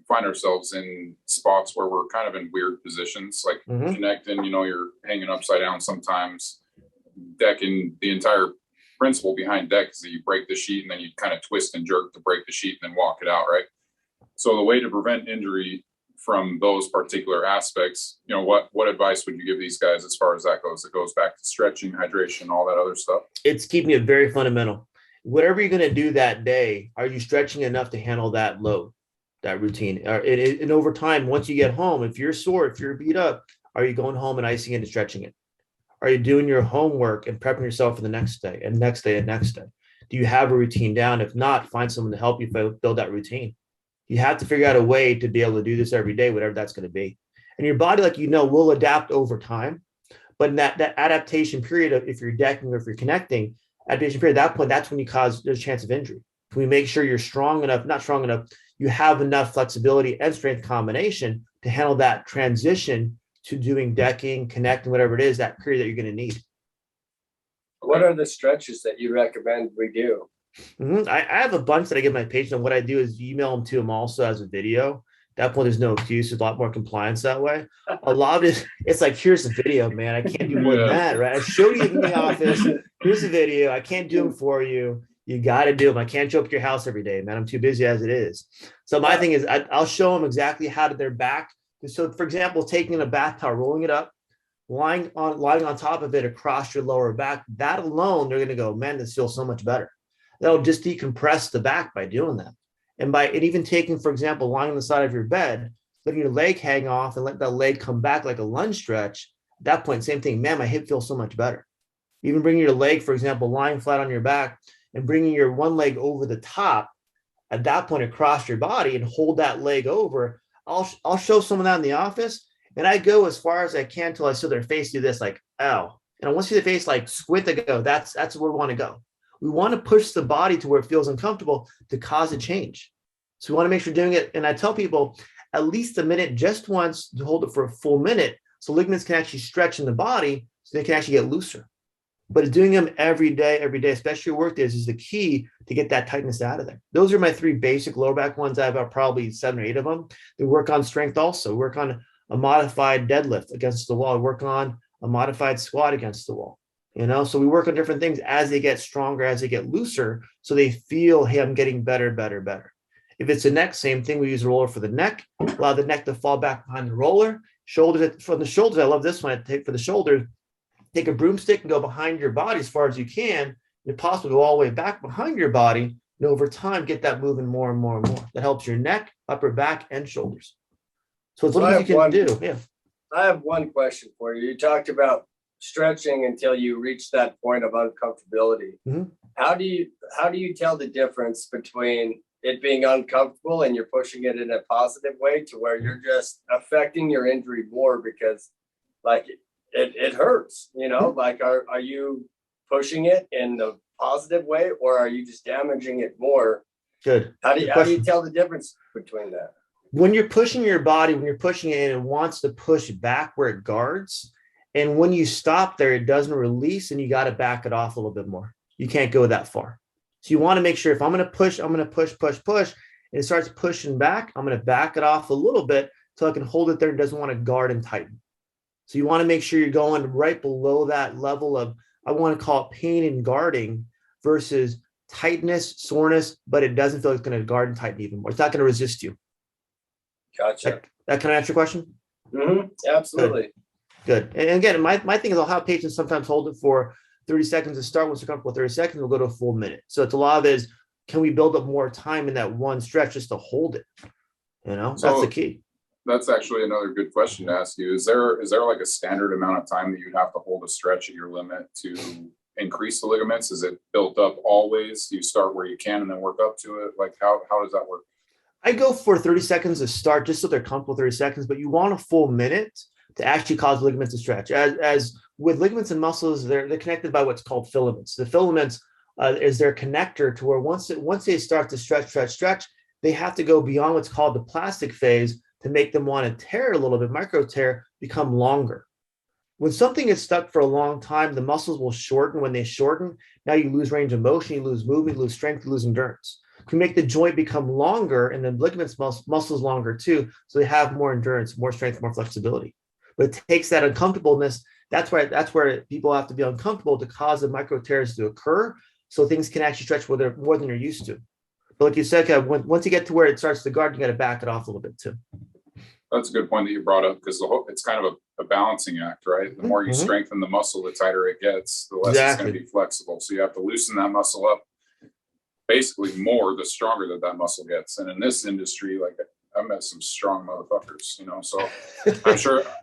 find ourselves in spots where we're kind of in weird positions, like connecting, you're hanging upside down sometimes, decking. The entire principle behind deck is that you break the sheet and then you kind of twist and jerk to break the sheet and then walk it out, right? So the way to prevent injury from those particular aspects, what advice would you give these guys as far as that goes? It goes back to stretching, hydration, all that other stuff. It's keeping it very fundamental. Whatever you're going to do that day, are you stretching enough to handle that load, that routine? And over time, once you get home, if you're sore, if you're beat up, are you going home and icing it and stretching it? Are you doing your homework and prepping yourself for the next day and next day and next day? Do you have a routine down? If not, find someone to help you build that routine. You have to figure out a way to be able to do this every day, whatever that's going to be. And your body, like will adapt over time. But in that adaptation period of, if you're decking or if you're connecting, adaptation period, at that point, that's when there's a chance of injury. Can we make sure you're not strong enough, you have enough flexibility and strength combination to handle that transition to doing decking, connecting, whatever it is, that period that you're going to need. What are the stretches that you recommend we do? I have a bunch that I give my patients, and what I do is email them to them also as a video. At that point, there's no excuse. There's a lot more compliance that way. A lot of it's like, here's the video, man. I can't do more than that, right? I showed you in the office. Here's the video. I can't do them for you. You got to do them. I can't show up at your house every day, man. I'm too busy as it is. So my thing is I'll show them exactly how to their back. So, for example, taking a bath towel, rolling it up, lying on top of it across your lower back, that alone, they're going to go, man, this feels so much better. That'll just decompress the back by doing that. And even taking, for example, lying on the side of your bed, letting your leg hang off and let that leg come back like a lunge stretch. At that point, same thing, man, my hip feels so much better. Even bringing your leg, for example, lying flat on your back and bringing your one leg over the top, at that point across your body, and hold that leg over. I'll show someone that in the office, and I go as far as I can until I see their face do this, like, ow. And I want to see the face like squint to go. That's where we want to go. We want to push the body to where it feels uncomfortable to cause a change. So we want to make sure doing it. And I tell people at least a minute, just once, to hold it for a full minute, so ligaments can actually stretch in the body so they can actually get looser. But doing them every day, especially your work days, is the key to get that tightness out of there. Those are my 3 basic lower back ones. I have about probably 7 or 8 of them. They work on strength also. Work on a modified deadlift against the wall. Work on a modified squat against the wall. So we work on different things as they get stronger, as they get looser, so they feel, hey, I'm getting better. If it's the neck, same thing. We use a roller for the neck, allow the neck to fall back behind the roller. Shoulders, from the shoulders, I love this one. I take for the shoulders, take a broomstick and go behind your body as far as you can. And if possible, go all the way back behind your body. And over time, get that moving more and more and more. That helps your neck, upper back, and shoulders. So it's what you can do. Yeah. I have one question for you. You talked about stretching until you reach that point of uncomfortability. Mm-hmm. How do you tell the difference between it being uncomfortable and you're pushing it in a positive way to where you're just affecting your injury more because like it hurts, like are you pushing it in the positive way or are you just damaging it more? Good. How do you tell the difference between that? When you're pushing your body, when you're pushing it and it wants to push back where it guards, and when you stop there, it doesn't release, and you got to back it off a little bit more. You can't go that far. So you want to make sure if I'm going to push, I'm going to push. and it starts pushing back, I'm going to back it off a little bit so I can hold it there and doesn't want to guard and tighten. So you want to make sure you're going right below that level of, I want to call it pain and guarding versus tightness, soreness, but it doesn't feel like it's going to guard and tighten even more. It's not going to resist you. Gotcha. That can I answer your question? Absolutely. Good. And again, my thing is I'll have patients sometimes hold it for 30 seconds to start. Once they're comfortable with 30 seconds, we'll go to a full minute. So it's a lot of it is, can we build up more time in that one stretch just to hold it? That's the key. That's actually another good question to ask you. Is there like a standard amount of time that you'd have to hold a stretch at your limit to increase the ligaments? Is it built up always? Do you start where you can and then work up to it? Like how does that work? I go for 30 seconds to start just so they're comfortable 30 seconds, but you want a full minute to actually cause ligaments to stretch. As with ligaments and muscles, they're connected by what's called filaments. The filaments is their connector to where once they start to stretch, they have to go beyond what's called the plastic phase to make them want to tear a little bit, micro tear, become longer. When something is stuck for a long time, the muscles will shorten. When they shorten, now you lose range of motion, you lose movement, you lose strength, you lose endurance. Can make the joint become longer and then ligaments, muscles longer too, so they have more endurance, more strength, more flexibility. But it takes that uncomfortableness. That's where people have to be uncomfortable to cause the micro tears to occur, so things can actually stretch more than you're used to. But like you said, once you get to where it starts to guard, you got to back it off a little bit too. That's a good point that you brought up, because it's kind of a balancing act, right? The more you strengthen the muscle, the tighter it gets, the less it's going to be flexible. So you have to loosen that muscle up basically more, the stronger that muscle gets. And in this industry, like I've met some strong motherfuckers, so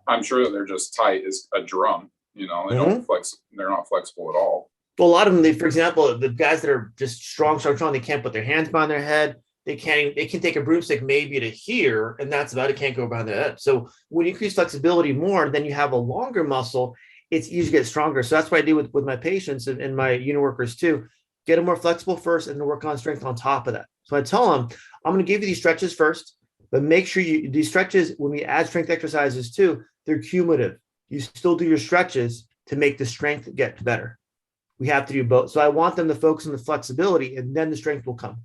I'm sure that they're just tight as a drum, they don't they're not flexible at all. Well, a lot of them, for example, the guys that are just strong, they can't put their hands behind their head. They can take a broomstick maybe to here, and that's about it. Can't go behind their head. So when you increase flexibility more, then you have a longer muscle. It's easy to get stronger. So that's what I do with my patients and my unit workers too. Get them more flexible first, and then work on strength on top of that. So I tell them, I'm going to give you these stretches first, but make sure these stretches, when we add strength exercises too, they're cumulative. You still do your stretches to make the strength get better. We have to do both. So I want them to focus on the flexibility, and then the strength will come.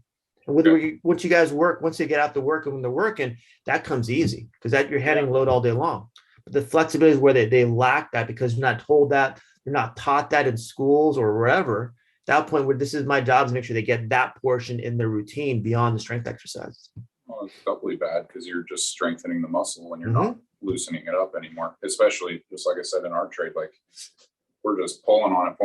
And once you guys work, once they get out to work and when they're working, that comes easy because you're handling load all day long. But the flexibility is where they lack that because you're not told that, you're not taught that in schools or wherever. At that point where this is my job to make sure they get that portion in their routine beyond the strength exercises. Well, it's doubly bad because you're just strengthening the muscle when you're not loosening it up anymore, especially just like I said in our trade, like we're just pulling on it,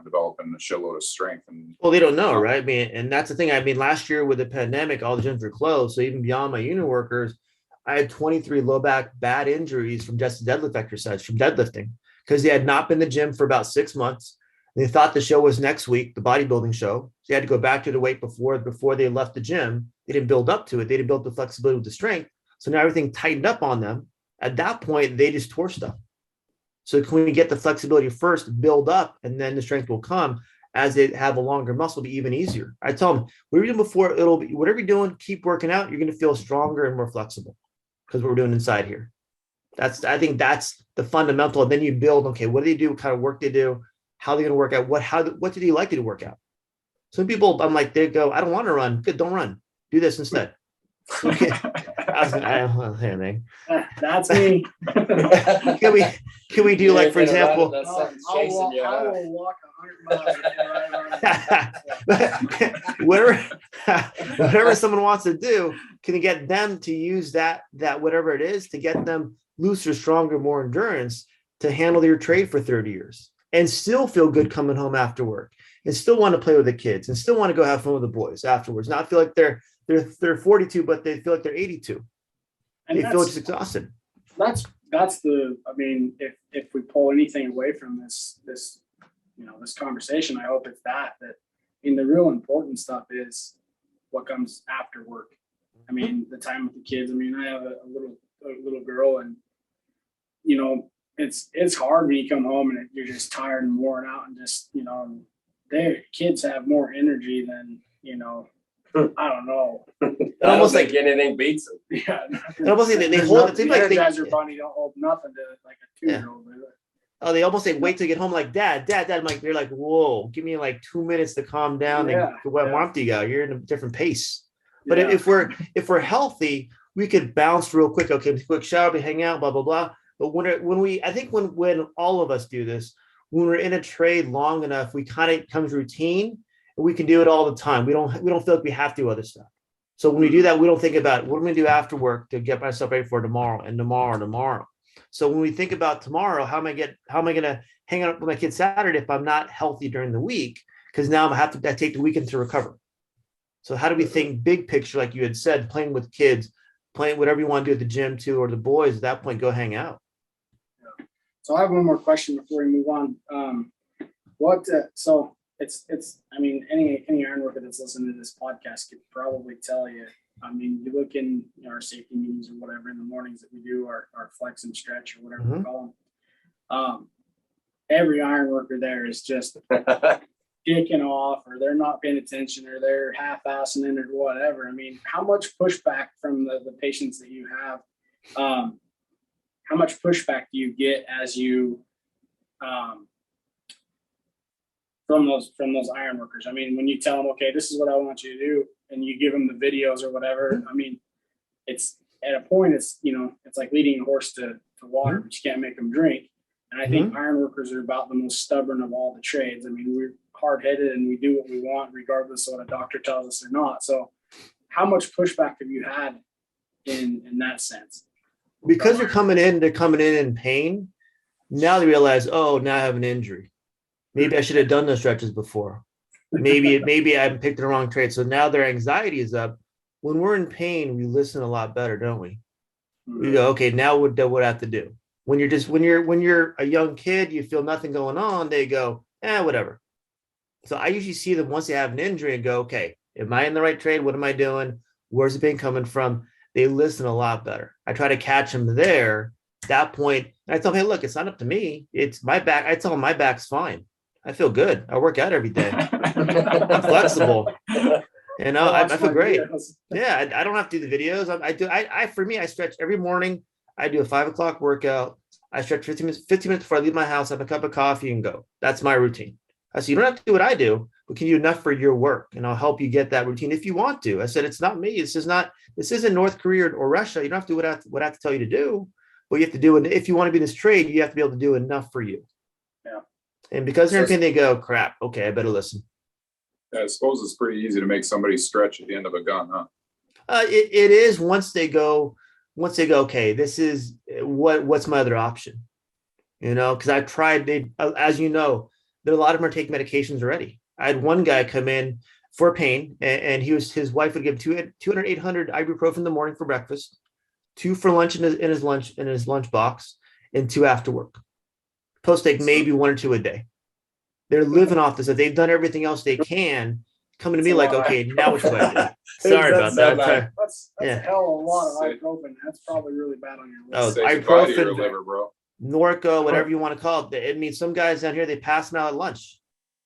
developing a shitload of strength. And well, they don't know, right? I mean, and that's the thing. I mean, last year with the pandemic, all the gyms were closed. So even beyond my unit workers, I had 23 low back bad injuries from just deadlift exercise, from deadlifting, because they had not been to the gym for about 6 months. They thought the show was next week, the bodybuilding show. So they had to go back to the weight before they left the gym. They didn't build up to it. They didn't build the flexibility with the strength. So now everything tightened up on them. At that point, they just tore stuff. So can we get the flexibility first, build up, and then the strength will come as they have a longer muscle, be even easier. I tell them, what we're doing before, it'll be whatever you're doing, keep working out. You're going to feel stronger and more flexible because we're doing inside here. I think that's the fundamental. And then you build, okay, what do they do? What kind of work they do? How are they going to work out? What do they like to do work out? Some people, I'm like, they go, I don't want to run. Good, don't run. Do this instead. Okay. That's me. Can we do like, for example, I will walk 100 miles. whatever someone wants to do, can you get them to use that whatever it is to get them looser, stronger, more endurance to handle their trade for 30 years and still feel good coming home after work and still want to play with the kids and still want to go have fun with the boys afterwards, not feel like they're 42, but they feel like they're 82. And they feel just exhausted. That's I mean, if we pull anything away from this conversation, I hope it's that I mean, the real important stuff is what comes after work. I mean, the time with the kids. I mean, I have a little girl, and it's hard when you come home and you're just tired and worn out, and just their kids have more energy than I don't know. Almost like anything beats them. Yeah. Almost like they hold it. The Energizer Bunny don't hold nothing to like a 2-year-old. Oh, they almost say, wait till you get home, like, Dad. I'm like, they're like, whoa, give me like 2 minutes to calm down and what warmth you got. You're in a different pace. But Yeah. if we're healthy, we could bounce real quick. Okay, quick shower, we hang out, blah blah blah. But I think when all of us do this, when we're in a trade long enough, we kind of becomes routine, and we can do it all the time. We don't feel like we have to do other stuff. So when we do that, we don't think about what I'm going to do after work to get myself ready for tomorrow and tomorrow. So when we think about tomorrow, how am I going to hang out with my kids Saturday if I'm not healthy during the week? Because now I take the weekend to recover. So how do we think big picture, like you had said, playing with kids, playing whatever you want to do at the gym too, or the boys at that point, go hang out. So I have one more question before we move on. So it's I mean, any iron worker that's listening to this podcast could probably tell you. I mean, you look in our safety meetings or whatever in the mornings that we do our flex and stretch or whatever we call them. Every iron worker there is just kicking off, or they're not paying attention, or they're half-assing it or whatever. I mean, how much pushback from the patients that you have? How much pushback do you get as you from those iron workers? I mean, when you tell them, okay, this is what I want you to do, and you give them the videos or whatever, I mean, it's at a point, it's like leading a horse to water, but you can't make them drink. And I think iron workers are about the most stubborn of all the trades. I mean, we're hard-headed and we do what we want, regardless of what a doctor tells us or not. So how much pushback have you had in that sense? Because they're coming in pain. Now they realize, oh, now I have an injury. Maybe I should have done those stretches before. Maybe I picked the wrong trade. So now their anxiety is up. When we're in pain, we listen a lot better, don't we? We go, okay, now what do I have to do? When you're a young kid, you feel nothing going on, they go, whatever. So I usually see them once they have an injury and go, okay, am I in the right trade? What am I doing? Where's the pain coming from? They listen a lot better. I try to catch them there. At that point, and I tell them, hey, look, it's not up to me. It's my back. I tell them my back's fine. I feel good. I work out every day. I'm flexible. I feel great. Yeah, I don't have to do the videos. For me, I stretch every morning. I do a 5 o'clock workout. I stretch 15 minutes before I leave my house, have a cup of coffee and go. That's my routine. I said, you don't have to do what I do, but can you do enough for your work? And I'll help you get that routine if you want to. I said, it's not me. This isn't North Korea or Russia. You don't have to do what I have to tell you to do, but you have to do it. If you want to be in this trade, you have to be able to do enough for you. Yeah. And because they're in pain, they go, crap. Okay, I better listen. Yeah, I suppose it's pretty easy to make somebody stretch at the end of a gun, huh? It is once they go, okay, this is what's my other option? Because I've tried, as you know, there a lot of them are taking medications already. I had one guy come in for pain, and his wife would give 200, 800 ibuprofen in the morning for breakfast, 2 for lunch in his lunch box, and 2 after work. Supposed to take maybe 1 or 2 a day. They're living off this. If they've done everything else they can, coming to me like, okay, now what should I do? Sorry about that. That's a hell of a lot of ibuprofen. That's probably really bad on your list. Oh, ibuprofen, liver, bro. Norco, whatever you want to call it. It means some guys down here, they pass out at lunch.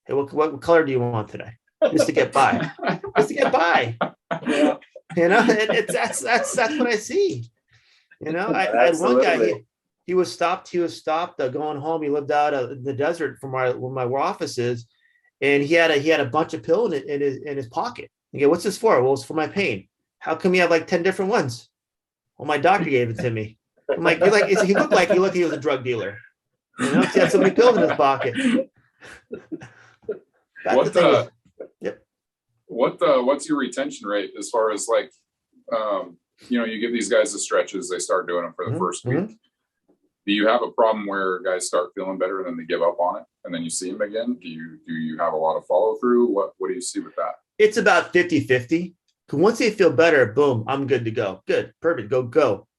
Hey, what color do you want today? Just to get by. Just to get by. Yeah. That's what I see. I had one guy, he was stopped going home. He lived out of the desert from where my office is, and he had a bunch of pills in his pocket. You go, what's this for? Well, it's for my pain. How come you have like 10 different ones? Well, my doctor gave it to me. I'm like, he looked like he was a drug dealer. He had so many pills in his pocket. What's your retention rate as far as like, you give these guys the stretches, they start doing them for the first week. Do you have a problem where guys start feeling better and then they give up on it and then you see them again? Do you have a lot of follow through? What do you see with that? It's about 50-50. Once they feel better, boom, I'm good to go. Good, perfect. Go,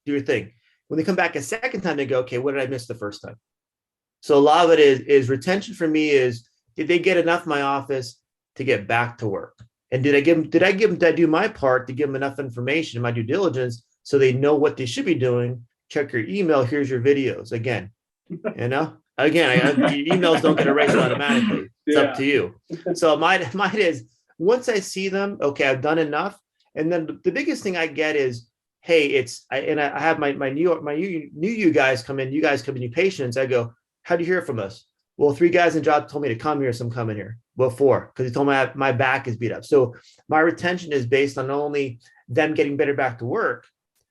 do your thing. When they come back a second time, they go, okay, what did I miss the first time? So a lot of it is retention for me is, did they get enough in my office to get back to work? And did I do my part to give them enough information in my due diligence so they know what they should be doing? Check your email. Here's your videos. Again, your emails don't get erased automatically. It's up to you. So mine is, once I see them, okay, I've done enough. And then the biggest thing I get is, hey, I have my new you guys come in, new patients. I go, how do you hear from us? Well, 3 guys in the job told me to come here, so I'm coming here. Well, 4, because he told me my back is beat up. So my retention is based on not only them getting better back to work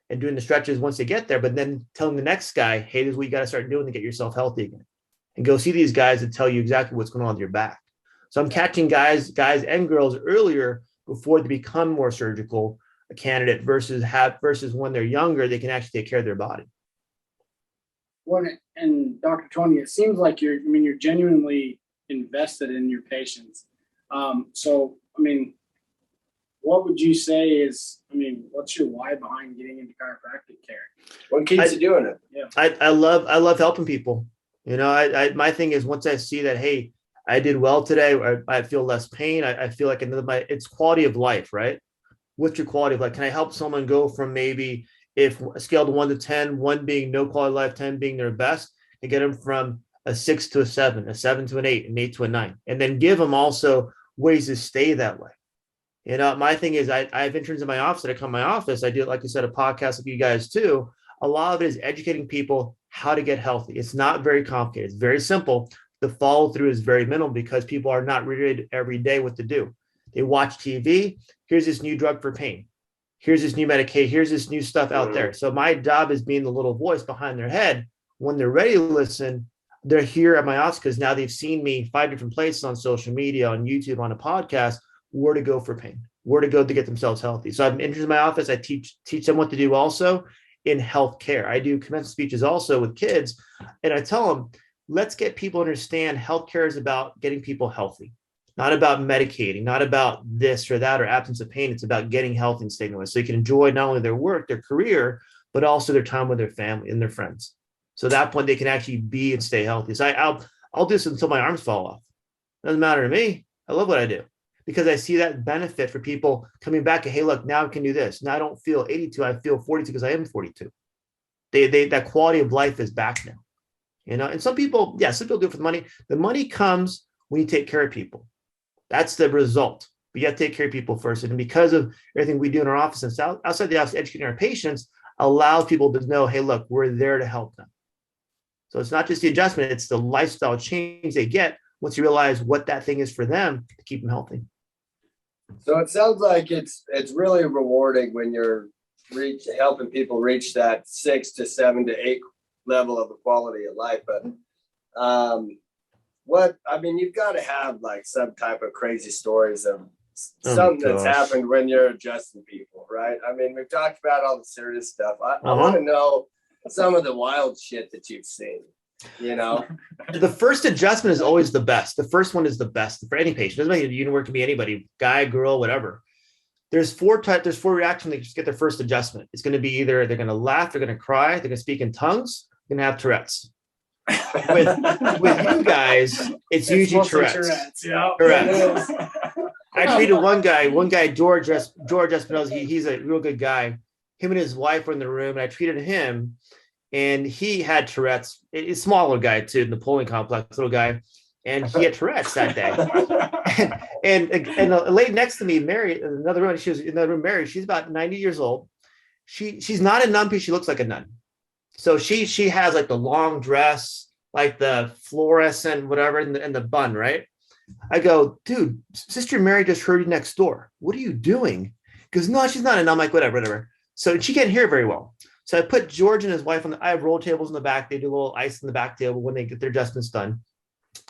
and doing the stretches once they get there, but then telling the next guy, hey, this is what you got to start doing to get yourself healthy again. And go see these guys and tell you exactly what's going on with your back. So I'm catching guys and girls earlier before they become more surgical a candidate versus when they're younger, they can actually take care of their body. And Dr. Tony, it seems like you're genuinely invested in your patients. So, I mean, what would you say is, what's your why behind getting into chiropractic care? What keeps you doing it? Yeah. I love helping people. You know, my thing is once I see that, hey, I did well today, I feel less pain. I feel like it's quality of life, right? What's your quality of life? Can I help someone go from maybe if a scale to 1 to 10, 1 being no quality of life, 10 being their best, and get them from a 6 to a 7, a 7 to an 8, an 8 to a 9, and then give them also ways to stay that way. You know, my thing is I have interns in my office that I come to my office. I do, like you said, a podcast with you guys too. A lot of it is educating people how to get healthy. It's not very complicated. It's very simple. The follow through is very minimal because people are not read every day what to do. They watch TV. Here's this new drug for pain. Here's this new medication. Here's this new stuff out there. So my job is being the little voice behind their head. When they're ready to listen, they're here at my office because now they've seen me 5 different places on social media, on YouTube, on a podcast, where to go for pain, where to go to get themselves healthy. So I'm interested in my office. I teach them what to do also in healthcare. I do commencement speeches also with kids. And I tell them, let's get people to understand healthcare is about getting people healthy, not about medicating, not about this or that or absence of pain. It's about getting healthy and staying away so you can enjoy not only their work, their career, but also their time with their family and their friends. So at that point, they can actually be and stay healthy. So I'll do this until my arms fall off. Doesn't matter to me. I love what I do because I see that benefit for people coming back and, hey, look, now I can do this. Now I don't feel 82. I feel 42 because I am 42. That quality of life is back now. You know, and some people do it for the money. The money comes when you take care of people. That's the result. But you have to take care of people first. And because of everything we do in our office and outside the office, educating our patients allows people to know, hey, look, we're there to help them. So it's not just the adjustment, it's the lifestyle change they get once you realize what that thing is for them to keep them healthy. So it sounds like it's really rewarding when you're helping people reach that 6 to 7 to 8 level of the quality of life. But you've got to have like some type of crazy stories of something that's happened when you're adjusting people, right? I mean, we've talked about all the serious stuff. I want to know some of the wild shit that you've seen, you know? The first adjustment is always the best. The first one is the best for any patient. Doesn't matter, it can be anybody, guy, girl, whatever. There's 4 reactions. They just get their first adjustment. It's going to be either they're going to laugh, they're going to cry, they're going to speak in tongues, they're going to have Tourette's. With you guys, it's usually Tourette's. Yeah. Tourette's. I treated one guy, George Espinosa. He's a real good guy. Him and his wife were in the room, and I treated him, and he had Tourette's. He's a smaller guy too, Napoleon complex little guy, and he had Tourette's that day. and a lady next to me, Mary, in another room. She was in another room. Mary, she's about 90 years old. She's not a nun because she looks like a nun. So she has like the long dress, like the fluorescent whatever, and the bun, right? I go, dude, Sister Mary just heard you next door. What are you doing? Because no, she's not. And I'm like, whatever. So she can't hear very well. So I put George and his wife I have roll tables in the back. They do a little ice in the back table when they get their adjustments done.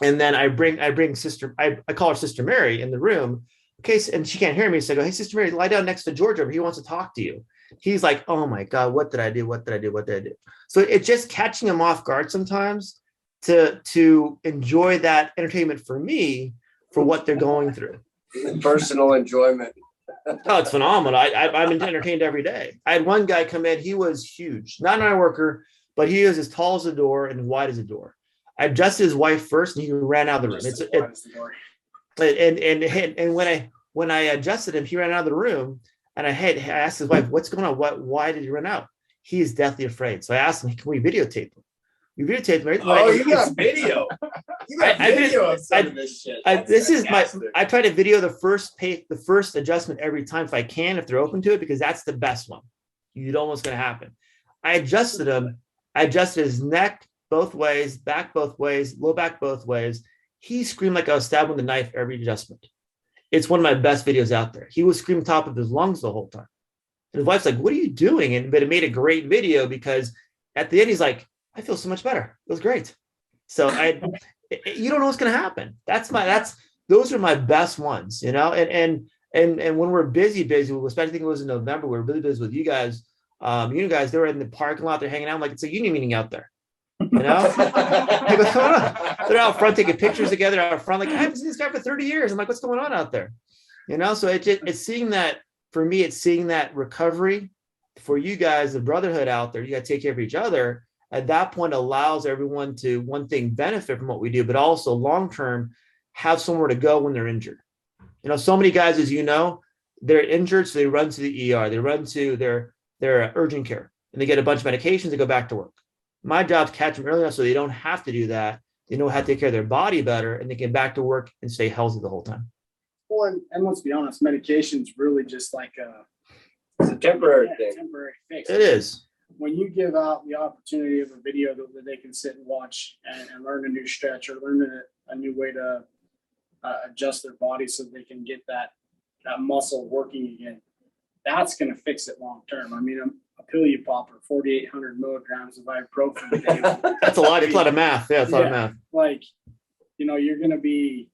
And then I bring Sister, I call her Sister Mary in the room. Okay, and she can't hear me. So I go, hey, Sister Mary, lie down next to George over. He wants to talk to you. He's like, oh my God, what did I do? What did I do? So it's just catching him off guard sometimes to enjoy that entertainment for me for what they're going through. Personal enjoyment. Oh, it's phenomenal. I'm entertained every day. I had one guy come in. He was huge, not an iron worker, but he was as tall as a door and as wide as a door. I adjusted his wife first, and he ran out of the room. And when I adjusted him, he ran out of the room. And I asked his wife, "What's going on? Why did he run out?" He is deathly afraid. So I asked him, "Can we videotape him?" We videotaped him. You got video. You got video of some of this shit. I try to video the first adjustment every time if I can, if they're open to it, because that's the best one. You don't know what's going to happen. I adjusted him. I adjusted his neck, both ways, back both ways, low back both ways. He screamed like I was stabbed with a knife every adjustment. It's one of my best videos out there. He was screaming top of his lungs the whole time. And his wife's like, what are you doing? But it made a great video because at the end, he's like, I feel so much better. It was great. So you don't know what's going to happen. Those are my best ones, you know? And when we're busy, especially I think it was in November, we were really busy with you guys. You guys, they were in the parking lot, they're hanging out. I'm like, it's a union meeting out there. You know, like, what's going on? They're out front taking pictures together out front. Like, I haven't seen this guy for 30 years. I'm like, what's going on out there? You know, so it's seeing that for me, it's seeing that recovery for you guys, the brotherhood out there. You got to take care of each other. At that point, allows everyone to, one thing, benefit from what we do, but also long term have somewhere to go when they're injured. You know, so many guys, as you know, they're injured, so they run to the ER, they run to their urgent care, and they get a bunch of medications. They go back to work. My job is to catch them early enough so they don't have to do that. They know how to take care of their body better, and they get back to work and stay healthy the whole time. Well, and let's be honest, medication's really just like It's a temporary thing. temporary fix. It is. When you give out the opportunity of a video that they can sit and watch and learn a new stretch or learn a new way to adjust their body so they can get that muscle working again, that's going to fix it long term. I mean, a pill you pop or 4,800 milligrams of ibuprofen a day. That's a lot. It's a lot of math. Yeah, it's a lot of math. Like, you know, you're going to be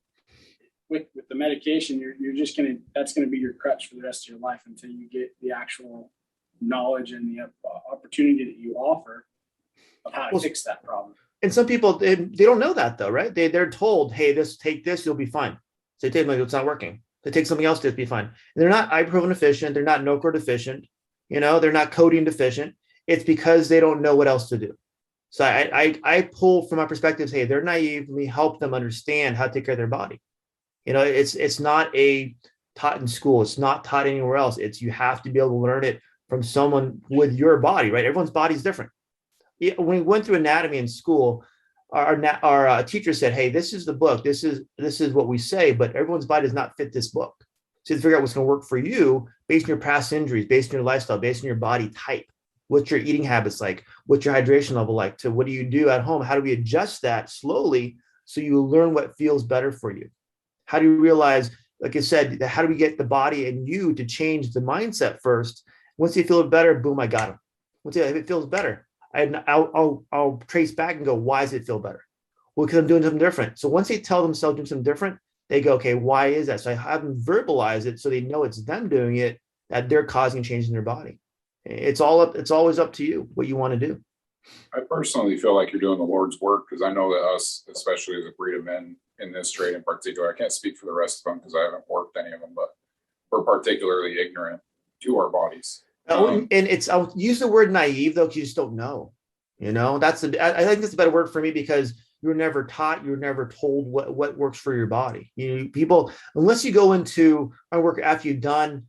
with the medication. You're just going to, that's going to be your crutch for the rest of your life until you get the actual knowledge and the opportunity that you offer of how to fix that problem. And some people, they don't know that though, right? They're told, hey, take this, you'll be fine. So they take like, it's not working. They take something else to be fine. And they're not ibuprofen deficient. They're not Nocor deficient. You know, they're not codeine deficient. It's because they don't know what else to do. So I pull from my perspective, hey, they're naive. Let me help them understand how to take care of their body. You know, it's not taught in school. It's not taught anywhere else. You have to be able to learn it from someone with your body, right? Everyone's body is different. When we went through anatomy in school, our teacher said, hey, this is the book. This is what we say, but everyone's body does not fit this book. So you figure out what's going to work for you based on your past injuries, based on your lifestyle, based on your body type. What's your eating habits like? What's your hydration level like? To what do you do at home? How do we adjust that slowly so you learn what feels better for you? How do you realize, like I said, how do we get the body and you to change the mindset first? Once you feel better, boom, I got him. Once it feels better, I'll trace back and go, why does it feel better? Well, because I'm doing something different. So once they tell themselves doing something different, they go, okay, why is that? So I have them verbalize it so they know it's them doing it, that they're causing change in their body. It's always up to you what you want to do. I personally feel like you're doing the Lord's work because I know that us, especially as a breed of men in this trade in particular, I can't speak for the rest of them because I haven't worked any of them, but we're particularly ignorant to our bodies. And I'll use the word naive though, because you just don't know. You know, I think that's a better word for me because you were never taught, you were never told what works for your body. You know, people, unless you go into work after you've done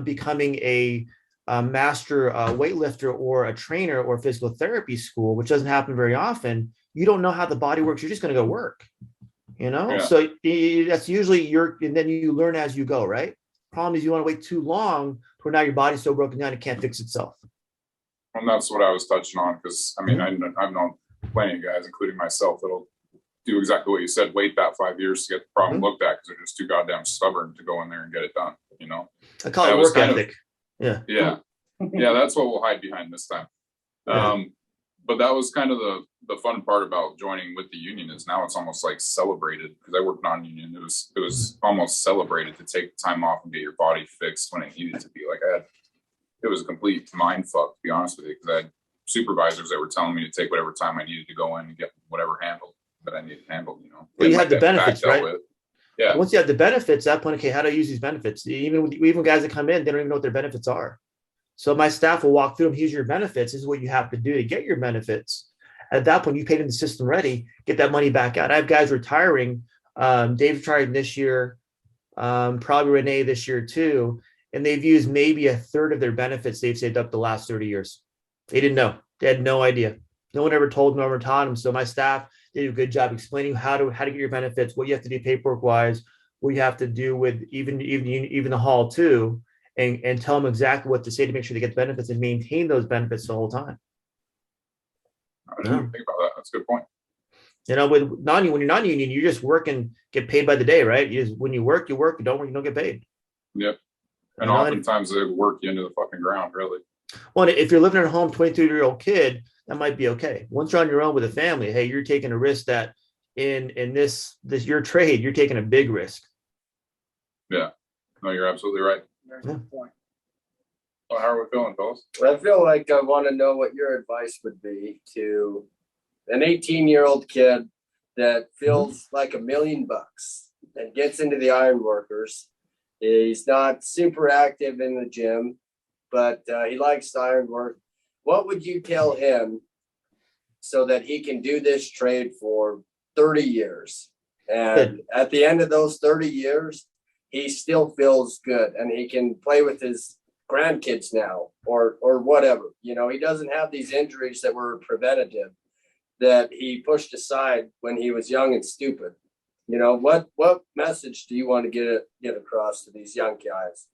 becoming a master weightlifter or a trainer or physical therapy school, which doesn't happen very often, you don't know how the body works. You're just going to go work, you know? Yeah. So that's usually and then you learn as you go, right? Problem is you want to wait too long where now your body's so broken down it can't fix itself. And that's what I was touching on because I mean I've known plenty of guys, including myself, that'll do exactly what you said. Wait that 5 years to get the problem looked at because they're just too goddamn stubborn to go in there and get it done. You know, I call it work ethic. Yeah, that's what we'll hide behind this time. Yeah. But that was kind of the fun part about joining with the union is now it's almost like celebrated because I work non-union. It was almost celebrated to take time off and get your body fixed when it needed to be. Like it was a complete mind fuck, to be honest with you, because I had supervisors that were telling me to take whatever time I needed to go in and get whatever handled that I needed handled. You know, well, you had the benefits, right? Yeah. Once you have the benefits, at that point, okay, how do I use these benefits? Even guys that come in, they don't even know what their benefits are. So my staff will walk through them. Here's your benefits. This is what you have to do to get your benefits. At that point, you paid in the system ready, get that money back out. I have guys retiring. Dave retired this year, probably Renee this year too. And they've used maybe a third of their benefits they've saved up the last 30 years. They didn't know. They had no idea. No one ever told them, no one ever taught them. So my staff did a good job explaining how to get your benefits, what you have to do paperwork wise, what you have to do with even the hall too, and tell them exactly what to say to make sure they get the benefits and maintain those benefits the whole time. I didn't even think about that. That's a good point. You know, when you're non-union, you just work and get paid by the day, right? When you work, you work. You don't work, you don't get paid. Yep. And You know, oftentimes they work you into the fucking ground, really. well, if you're living at home, 22-year-old kid, that might be okay. Once you're on your own with a family, hey, you're taking a risk that in this your trade, you're taking a big risk. Yeah. No, you're absolutely right. Very good point. Well, how are we feeling, fellas? I feel like I want to know what your advice would be to an 18-year-old kid that feels like $1 million and gets into the Ironworkers. He's not super active in the gym, but he likes the ironwork. What would you tell him so that he can do this trade for 30 years? And at the end of those 30 years, he still feels good and he can play with his grandkids now or whatever. You know, he doesn't have these injuries that were preventative that he pushed aside when he was young and stupid. You know, what message do you want to get across to these young guys?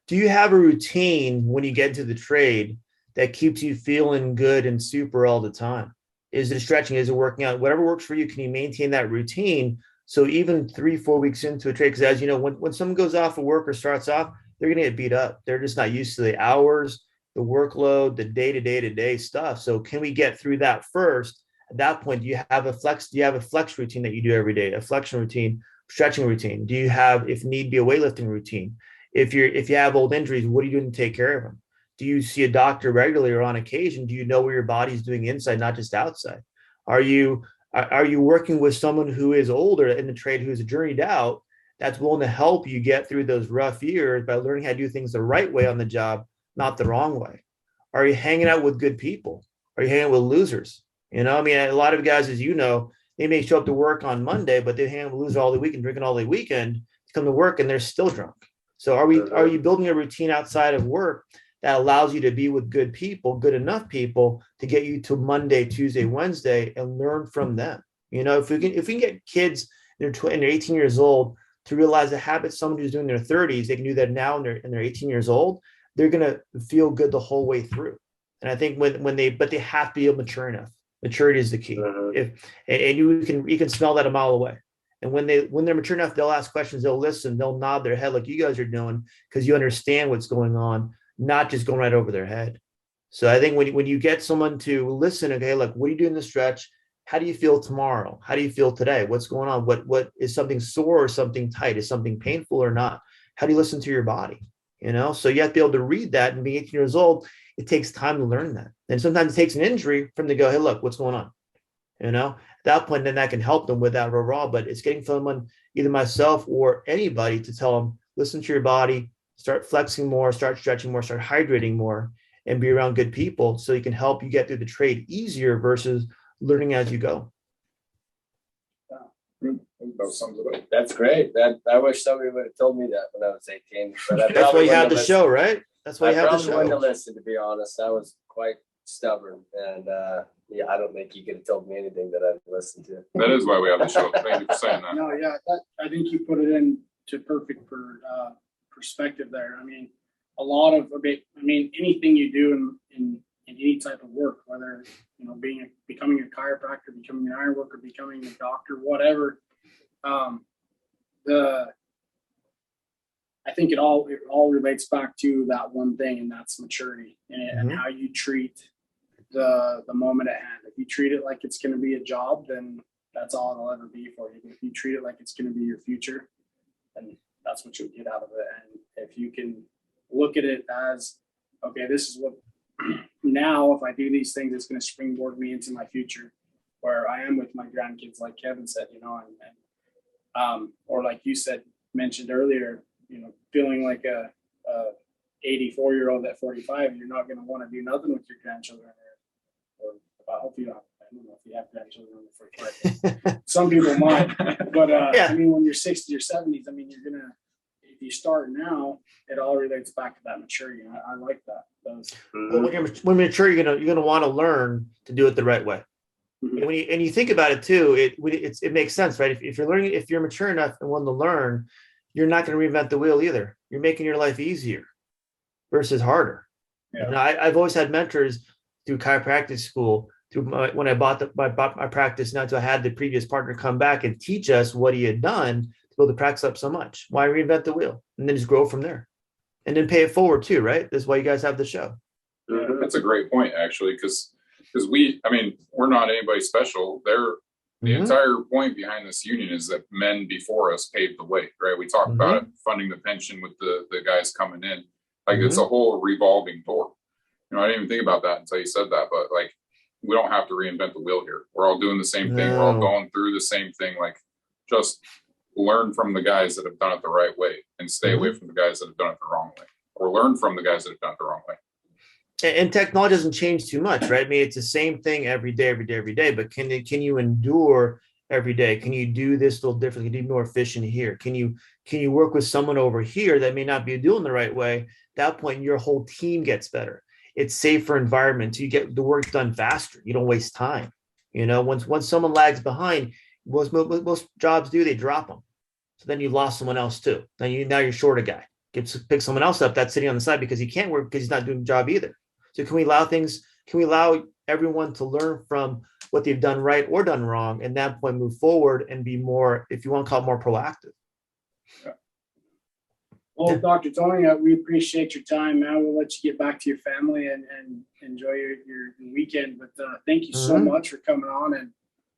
Do you have a routine when you get into the trade that keeps you feeling good and super all the time? Is it stretching? Is it working out? Whatever works for you, can you maintain that routine? So even 3-4 weeks into a trade, because as you know, when someone goes off of work or starts off, they're going to get beat up. They're just not used to the hours, the workload, the day-to-day stuff. So can we get through that first? At that point, do you have a flex routine that you do every day, a flexion routine, stretching routine? Do you have, if need be, a weightlifting routine? If you have old injuries, what are you doing to take care of them? Do you see a doctor regularly or on occasion? Do you know where your body's doing inside, not just outside? Are you working with someone who is older in the trade, who's journeyed out, that's willing to help you get through those rough years by learning how to do things the right way on the job, not the wrong way? Are you hanging out with good people? Are you hanging out with losers? You know, I mean, a lot of guys, as you know, they may show up to work on Monday, but they hang out with losers all the weekend, drinking all the weekend, come to work and they're still drunk. So are you building a routine outside of work that allows you to be with good people, good enough people to get you to Monday, Tuesday, Wednesday, and learn from them? You know, if we can get kids in their 18 years old to realize the habits someone who's doing in their 30s, they can do that now and they're 18 years old, they're gonna feel good the whole way through. And I think when they have to be mature enough. Maturity is the key. You can smell that a mile away. And when they're mature enough, they'll ask questions, they'll listen, they'll nod their head like you guys are doing, because you understand what's going on, not just going right over their head. So I think when you get someone to listen, okay, like, what are you doing in the stretch? How do you feel tomorrow? How do you feel today? What's going on? What is something sore or something tight? Is something painful or not? How do you listen to your body? You know, so you have to be able to read that. And being 18 years old, it takes time to learn that. And sometimes it takes an injury for them to go, hey, look, what's going on? You know, at that point, then that can help them with that overall. But it's getting someone, either myself or anybody, to tell them, listen to your body, start flexing more, start stretching more, start hydrating more, and be around good people so you can help you get through the trade easier versus learning as you go. That sums it up. That's great. I wish somebody would have told me that when I was 18. But That's why you have the show, right? That's why you have the show. I probably wouldn't have listened, to be honest. I was quite stubborn. And yeah, I don't think you could have told me anything that I'd listened to. That is why we have the show. Thank you for saying that. No, yeah, I think you put it into perfect perspective there. I mean, anything you do in any type of work, whether, you know, becoming a chiropractor, becoming an ironworker, becoming a doctor, whatever, I think it all relates back to that one thing, and that's maturity and how you treat the moment at hand. If you treat it like it's going to be a job, then that's all it'll ever be for you. But if you treat it like it's going to be your future, then that's what you'll get out of it. And if you can look at it as, okay, this is what now, if I do these things, it's going to springboard me into my future, where I am with my grandkids, like Kevin said, you know, and or like you mentioned earlier, you know, feeling like a 84-year-old at 45, you're not going to want to do nothing with your grandchildren, or I hope you don't. I don't know if you have grandchildren under 45. Some people might, but yeah. I mean, when you're 60s or 70s, I mean, you're gonna, if you start now, it all relates back to that maturity. And I like that. Well, when you're mature, you're gonna want to learn to do it the right way. Mm-hmm. And you think about it too, it makes sense, right? If you're mature enough and want to learn, you're not going to reinvent the wheel either. You're making your life easier versus harder. Yeah. And I've always had mentors through chiropractic school when I bought my practice now, to I had the previous partner come back and teach us what he had done to build the practice up so much. Why reinvent the wheel and then just grow from there, and then pay it forward too, right? That's why you guys have the show. That's a great point, actually, because we're not anybody special. The entire point behind this union is that men before us paved the way, right? We talk about it, funding the pension with the guys coming in. Like it's a whole revolving door. I didn't even think about that until you said that, but like, we don't have to reinvent the wheel here. We're all doing the same thing. We're all going through the same thing. Like, just learn from the guys that have done it the right way and stay away from the guys that have done it the wrong way, or learn from the guys that have done it the wrong way. And technology doesn't change too much, right? I mean, it's the same thing every day, but can you endure every day? Can you do this a little differently? Can you be more efficient here? Can you work with someone over here that may not be doing the right way? At that point, your whole team gets better. It's safer environment. You get the work done faster. You don't waste time. Once someone lags behind, most jobs they drop them. So then you lost someone else too. Now you're short a guy. Pick someone else up that's sitting on the side because he can't work because he's not doing the job either. So can we allow everyone to learn from what they've done right or done wrong, and at that point move forward and be more, if you want to call it, more proactive? Yeah. Well, Dr. Tony, we appreciate your time. Now we'll let you get back to your family and enjoy your weekend. But thank you so much for coming on and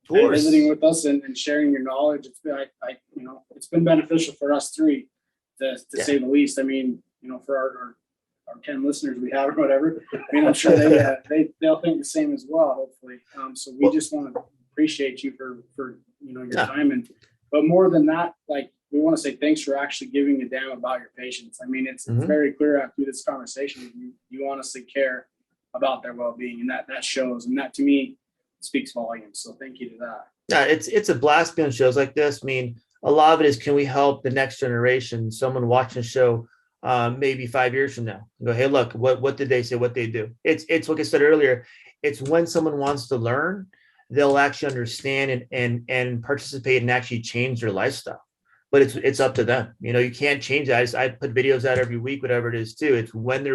visiting with us and sharing your knowledge. It's been, it's been beneficial for us three, to say the least. I mean, for our 10 listeners we have or whatever, I mean, I'm sure they'll think the same as well, hopefully. So we just want to appreciate you for your time. But more than that, like, we want to say thanks for actually giving a damn about your patients. I mean, it's very clear after this conversation, you honestly care about their well-being, and that shows, and that to me speaks volumes. So thank you to that. Yeah, it's a blast being on shows like this. I mean, a lot of it is, can we help the next generation? Someone watching a show maybe 5 years from now, go, hey, look, what did they say? What they do? It's like I said earlier. It's when someone wants to learn, they'll actually understand and participate and actually change their lifestyle. But it's up to them. You can't change that. I put videos out every week, whatever it is too. It's when they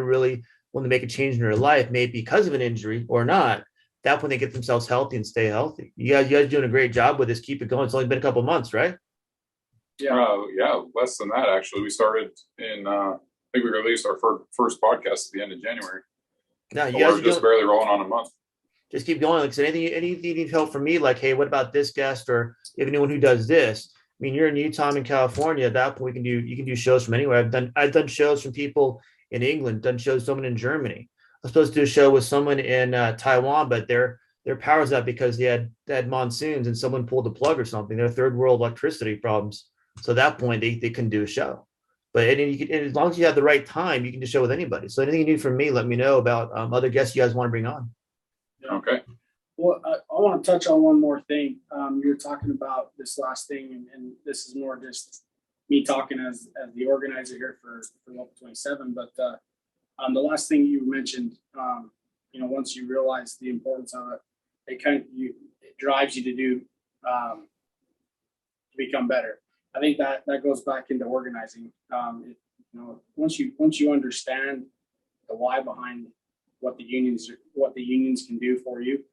make a change in their life, maybe because of an injury or not, that when they get themselves healthy and stay healthy. You guys doing a great job with this. Keep it going. It's only been a couple of months, right? Yeah, less than that, actually. We started in, I think we released our first podcast at the end of January. Yeah, you guys are just barely rolling on a month. Just keep going. Like I said, anything you need help from me, like, hey, what about this guest, or if anyone who does this? I mean, you're in Utah, I'm in California. At that point, you can do shows from anywhere. I've done shows from people in England, done shows with someone in Germany. I was supposed to do a show with someone in Taiwan, but their power's out because they had monsoons and someone pulled the plug or something. They're third world electricity problems. So at that point, they couldn't do a show. But as long as you have the right time, you can do a show with anybody. So anything you need from me, let me know about other guests you guys want to bring on. Okay. Well, I want to touch on one more thing. You were talking about this last thing, and this is more just me talking as the organizer here for Local 27. But the last thing you mentioned, once you realize the importance of it, it drives you to become better. I think that goes back into organizing. Once you understand the why behind what the unions can do for you,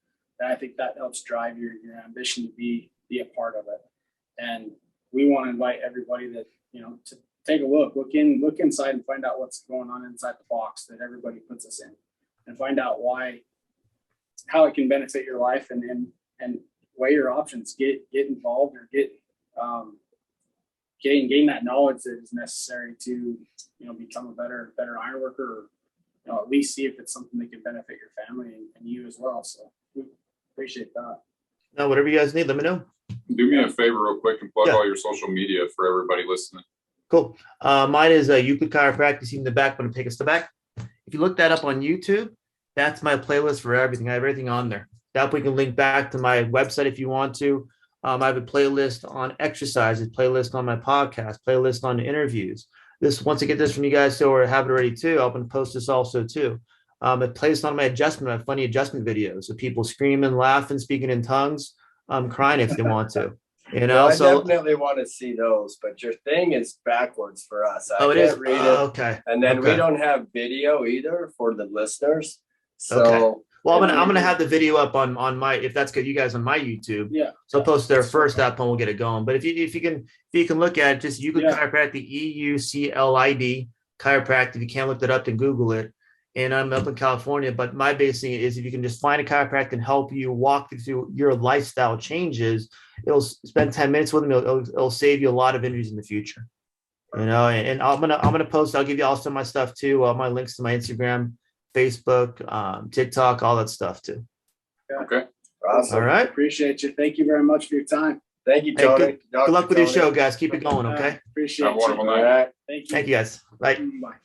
I think that helps drive your ambition to be a part of it. And we want to invite everybody that, to take a look inside and find out what's going on inside the box that everybody puts us in, and find out how it can benefit your life, and weigh your options, get involved, or gain that knowledge that is necessary to, become a better iron worker, or, at least see if it's something that can benefit your family and you as well. So we appreciate that. No, whatever you guys need, let me know. Do me a favor real quick and plug all your social media for everybody listening. Cool. Mine is Euclid Chiropractic in the back, but take a step back. If you look that up on YouTube, that's my playlist for everything. I have everything on there. That we can link back to my website if you want to. I have a playlist on exercises, playlist on my podcast, playlist on interviews. Once I get this from you guys, so or have it already too, I'm going to post this also too. A playlist on my funny adjustment videos of people screaming, laughing, speaking in tongues, crying if they want to. I definitely want to see those, but your thing is backwards for us. I can't read it. Okay. And then we don't have video either for the listeners. So Well, I'm gonna have the video up on my, if that's good, you guys on my YouTube. Yeah. So I'll post there first, that one we'll get it going. But if you can look at it, just Euclid Chiropractic, EUCLID Chiropractic. If you can't look that up, then Google it. And I'm up in California, but my basic thing is if you can just find a chiropractor and help you walk through your lifestyle changes, it'll spend 10 minutes with them. It'll save you a lot of injuries in the future. You know, and I'm gonna post. I'll give you also my stuff too. My links to my Instagram, Facebook, TikTok, all that stuff too. Okay. Awesome. All right. Appreciate you. Thank you very much for your time. Thank you, Hey, Tony. good luck with your Tony. show, guys. Keep it going. Okay. Appreciate Have a you. wonderful All night. right. Thank you. Thank you, guys. Bye. Bye.